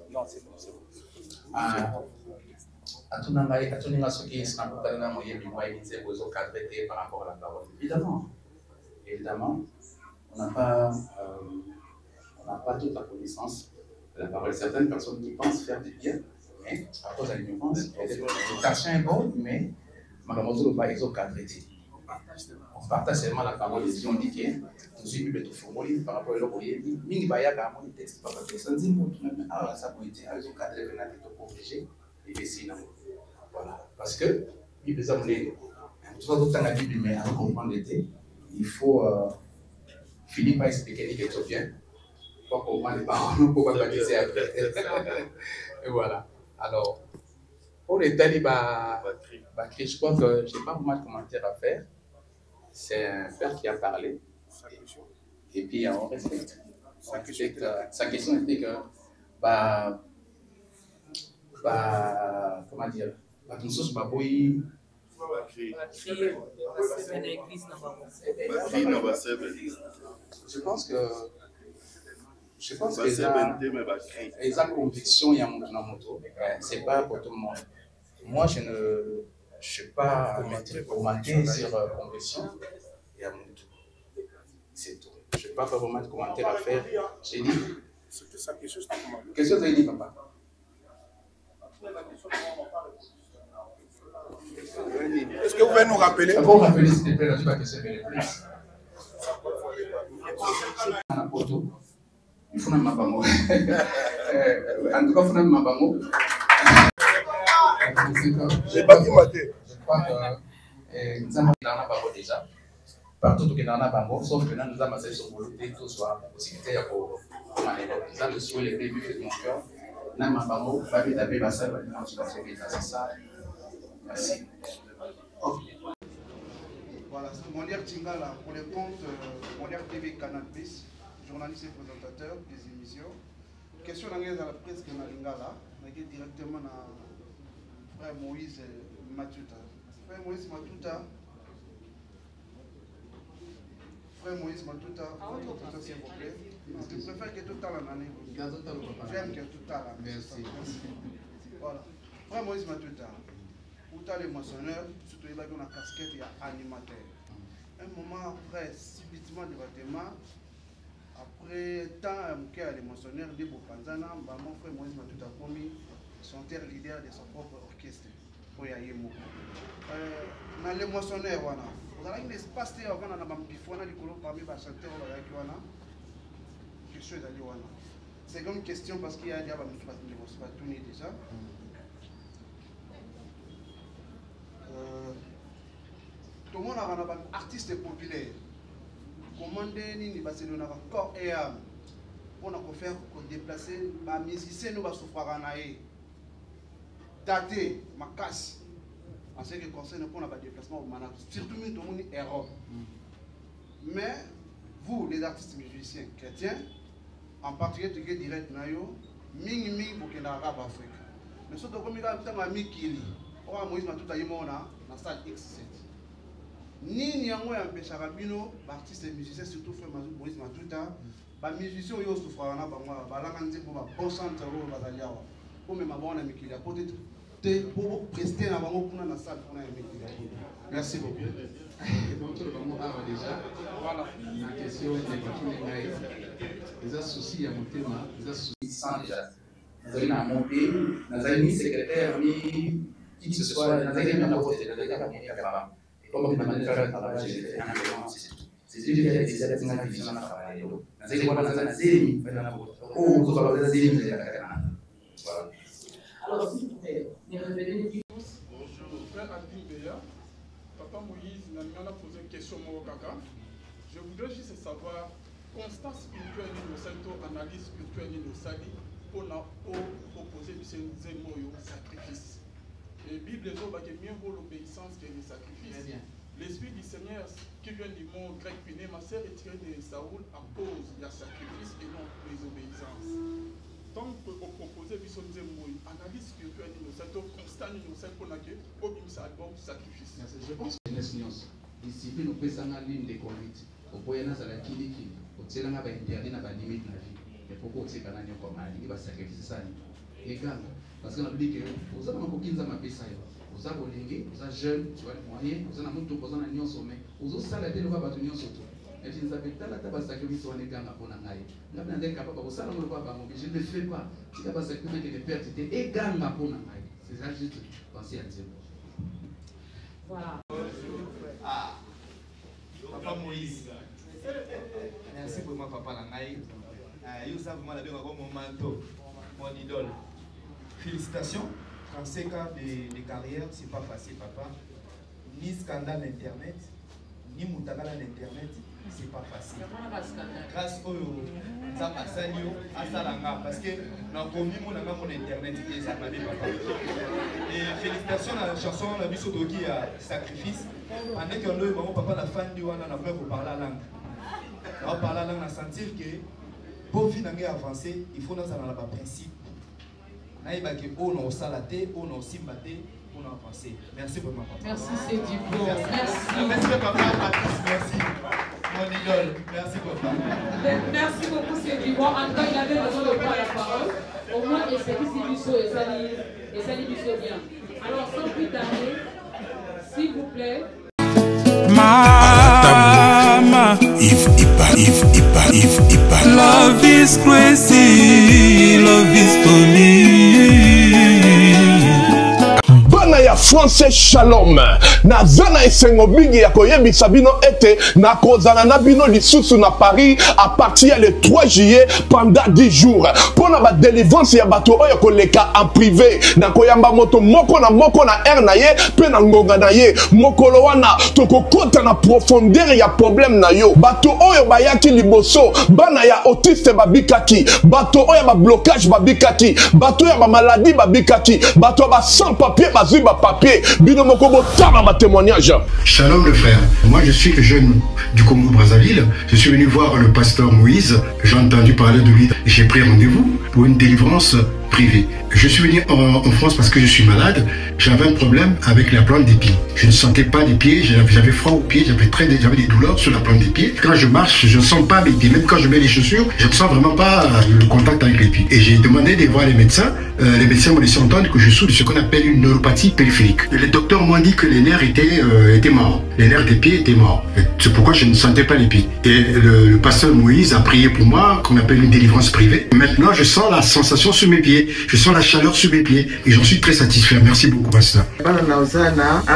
non, c'est bon, c'est bon. À tout le monde, qui sont cadrés par rapport à la parole. Évidemment, on n'a pas toute la connaissance de la parole. Certaines personnes qui pensent faire du bien, mais à cause de l'ignorance, l'éducation est bonne, mais malheureusement, ils ont cadré. On partage seulement la parole de Dieu, on dit que nous sommes tous formulés par rapport à l'autre. Il y a un texte, par rapport à ça, ça peut être, ils ont cadré, ils ont obligé, et puis sinon, voilà. Parce que, il y a tout dans la Bible, mais à comprendre l'été, il faut finir par expliquer que tout bien, pour comprendre les paroles, pour pas baptiser après. Et voilà. Alors, pour les talibans, je crois que je n'ai pas vraiment de commentaires à faire. C'est un père qui a parlé. Et puis, on respecte. Sa question était que, comment dire, tout ça, c'est pas beau. Je pense que les convictions, il y a mon moto. C'est pas pour tout le monde. Moi, je ne suis pas commenté sur conviction. Il y a mon moto. C'est tout. Je n'ai pas vraiment de commentaire à faire. J'ai dit. C'était ça quelque chose. Qu'est-ce que vous avez dit, papa? Est-ce que vous pouvez nous rappeler? Vous rappeler, s'il te plaît, la question que c'est plus. Il faut même pas mot. En tout cas, il faut même pas mot. J'ai pas dit maté. Je crois que nous avons déjà. Partout où nous avons, sauf que nous avons assez sur volonté, tout soit possibilité pour nous avons sur les début de mon cœur. Nous avons pas vu d'appeler ma sœur, c'est ça. Merci. Voilà, c'est Molière Tingala pour le compte Molière TV Canal Plus, journaliste et présentateur des émissions. Question dans la presse de Lingala, on est directement à Frère Moïse Matuta. Frère Moïse Matuta, s'il vous plaît. Je préfère que tout à l'année. J'aime que tout à l'année. Merci. Voilà. Frère Moïse Matuta. Pour les moissonneurs, surtout les gens qui ont une casquette, il y a animateur. Un moment après, subitement de bâtiment, après tant que les moissonneurs de Bopanzana, mon frère Moïse Matuta Komi, son leader de son propre orchestre. Pour y aller. Dans les moissonneurs, vous avez un espace qui est parmi les chanteurs. C'est comme une question parce qu'il y a des gens qui vont tourner déjà. Tout le monde a un artiste populaire. Comment on a corps et âme pour faire déplacer les musiciens nous souffrir en aïe. Daté, ma casse. En ce qui concerne pour le déplacement au manage, surtout tout le monde est Europe. Mais vous, les artistes musiciens chrétiens, en particulier direct nayo, mingi pour que l'Arabe Afrique. Mais surtout comme il y a un ami qui Oa Moïse Matuta yimona na stade X7. Ni yango ya mpesha rabino, artistes et musiciens surtout frère Moïse Matuta, ba musiciens yo souffrant na bango balanga nzembo ba bon centre ro bazaliawa. Pour me mabona mikili apote te pour prester na bango kuna na stade kuna ya mikili. Merci beaucoup. Et donc le bango a déjà voilà la question des patrouilles ngai. Les associés à mon thème, les associés sans déjà. Nous avons monté, nous avons mis secrétaire ni qui que ce soit, nous avons mis un vote, nous avons mis un camarade. Et comme on a fait un travail, j'ai fait un élément, c'est ce que j'ai fait, c'est une activité dans la travail. Nous avons mis un zéro, oh, vous avez un zéro, voilà. Alors, s'il vous plaît, les révéler. Bonjour, frère Adil Beya. Papa Moïse m'a posé une question au Kaka. Je voudrais juste savoir, constat spirituel innocent, analyse spirituelle innocente, pour opposer du sacrifice. Et la Bible dit mieux vaut l'obéissance que le sacrifice. L'Esprit du Seigneur qui vient du mot grec piné, ma sœur est tirée de Saoul à cause du sacrifice et non de l'obéissance. tant que vous proposez analyse spirituelle innocente, constat innocent pour laquelle au album sacrifice. Je pense que c'est discipline au pesanga ligne de conduite. Au point là, ça la kili. Au tiers là, interdit na limite na vie. Et pourquoi c'est quand on comme il va sacrifier ça. Et quand parce qu'on a dit que vous avez encore 15 ans à payer ça. Vous avez bolingué, vous êtes jeune, tu as les moyens, vous avez un montant, vous avez un sommet. Vous avez salaire, vous avez un sommet. Et je ne savais pas que sacrifice on est gang à Ponangaï. Nous avons un capable de ça, nous ne pas je ne le fais pas. Si vous avez sacrifié des pertes, et gang à Ponangaï. C'est ça juste penser à Dieu. Voilà. Ah, Papa Moïse. Merci pour moi, Papa Langaï. Vous savez, moi, mon manteau, mon idole. Félicitations. 35 ans de carrière, c'est pas facile, papa. Ni scandale d'Internet, ni moutagala d'Internet, c'est pas facile. Grâce au Zapasanio, à Salanga, parce que dans le commun, on a mon Internet qui est papa. Et félicitations à la chanson, la mission d'Ogi à Sacrifice. Pendant que nous, mon papa, la fan du Wana, on a fait pour parler la langue. On va parler la langue, on a senti que pour finir avancer, il faut dans un principe. On a salaté, on a simbaté, on a avancé. Merci pour ma papa. Merci, c'est du bon. Merci. Merci papa, Patrice, merci. Mon idole, merci papa. Merci beaucoup, c'est du bon. En tout cas, il avait besoin de prendre la parole. Au moins, et c'est ici du saut, et ça dit du saut bien. Alors, sans plus tarder, s'il vous plaît. Mama, if love is crazy, love is for me. Bana ya français shalom. Na zana esengo bigi ya koyebisa bino ete na kozana na bino lisusu na Paris à partir le 3 juillet pendant 10 jours. Pona ba délivrance ya bato oyo koleka en privé. Na koyamba moto moko na air na ye pe na ngonga na ye. Mokolo wana tokokota na profondeur ya problème na yo. Bato oyo bayaki liboso, bana ya autiste babikaki, bato oyo ba blocage babikaki, bato ya ba maladie babikaki, bato ba sans papier bazui ba papier. Bino moko botama ba témoignage. Shalom le frère. Moi je suis jeune du Congo-Brazzaville. Je suis venu voir le pasteur Moïse. J'ai entendu parler de lui. J'ai pris rendez-vous pour une délivrance privée. Je suis venu en France parce que je suis malade. J'avais un problème avec la plante des pieds. Je ne sentais pas les pieds, j'avais froid aux pieds, j'avais des douleurs sur la plante des pieds. Quand je marche, je ne sens pas mes pieds. Même quand je mets les chaussures, je ne sens vraiment pas le contact avec les pieds. Et j'ai demandé de voir les médecins. Les médecins m'ont laissé entendre que je souffre de ce qu'on appelle une neuropathie périphérique. Et les docteurs m'ont dit que les nerfs étaient morts. Les nerfs des pieds étaient morts. C'est pourquoi je ne sentais pas les pieds. Et le pasteur Moïse a prié pour moi, qu'on appelle une délivrance privée. Maintenant, je sens la sensation sur mes pieds. Je sens la chaleur sur mes pieds. Et j'en suis très satisfait. Merci beaucoup, pasteur. En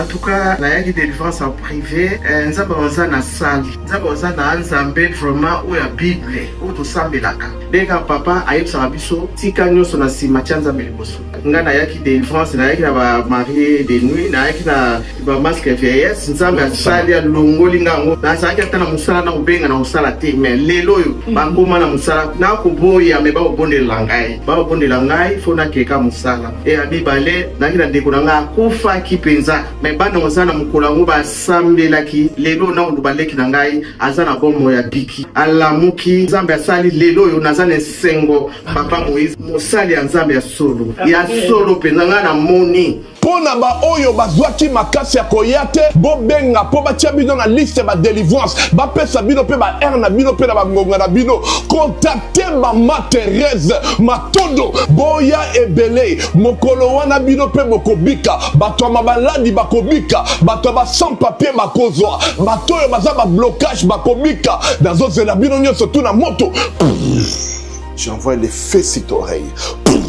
tout cas, il y a une délivrance en privé. Nous avons une salle. Nous avons une salle vraiment où il y a la Bible, où tout ça est là. Dès que papa a eu sa biso, si nous sommes dans ce match, nous avons une délivrance, nous avons une mariée de nuit, nous avons un masque vieillesse, nous avons une salle à Longolinga, nous avons une salle à Ubenga, nous avons une salle à Té, mais les lois, nous avons une salle, nous avons une salle, nous avons une salle, nous avons une salle, il faut une salle. Et à Bibalé, nous avons une salle, kufa kipenza me bana mozana mukolango ba sambelaki lelo na ulubaleki na ngai azana bomo ya biki alamuki nzambe asali lelo yo nazana sengo papa Moïse mosali ya nzambe ya solo penza nga na moni pona ba oyo bazwaki makasi ya koyate bobenga po batia bino na liste ba délivrance ba pesa bino pe ba air na bino pe na ba ngonga na bino contacter mama Thérèse Matondo boya ebele mokolo wana bino pe bokobika bato ma baladi bakobika bato ba sans papier bakozwa bato oyo baza ba blocage bakobika nazo zela bino nyonso tu na moto. J'envoie les feux sur ton oreille.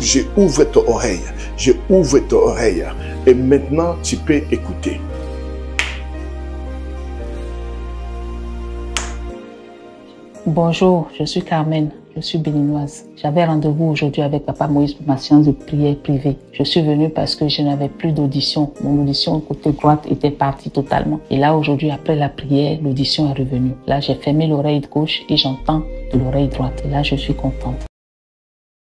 J'ai ouvert ton oreille. J'ai ouvert ton oreille. Et maintenant, tu peux écouter. Bonjour, je suis Carmen. Je suis béninoise. J'avais rendez-vous aujourd'hui avec Papa Moïse pour ma séance de prière privée. Je suis venue parce que je n'avais plus d'audition. Mon audition côté droite était partie totalement. Et là, aujourd'hui, après la prière, l'audition est revenue. Là, j'ai fermé l'oreille gauche et j'entends de l'oreille droite. Et là, je suis contente.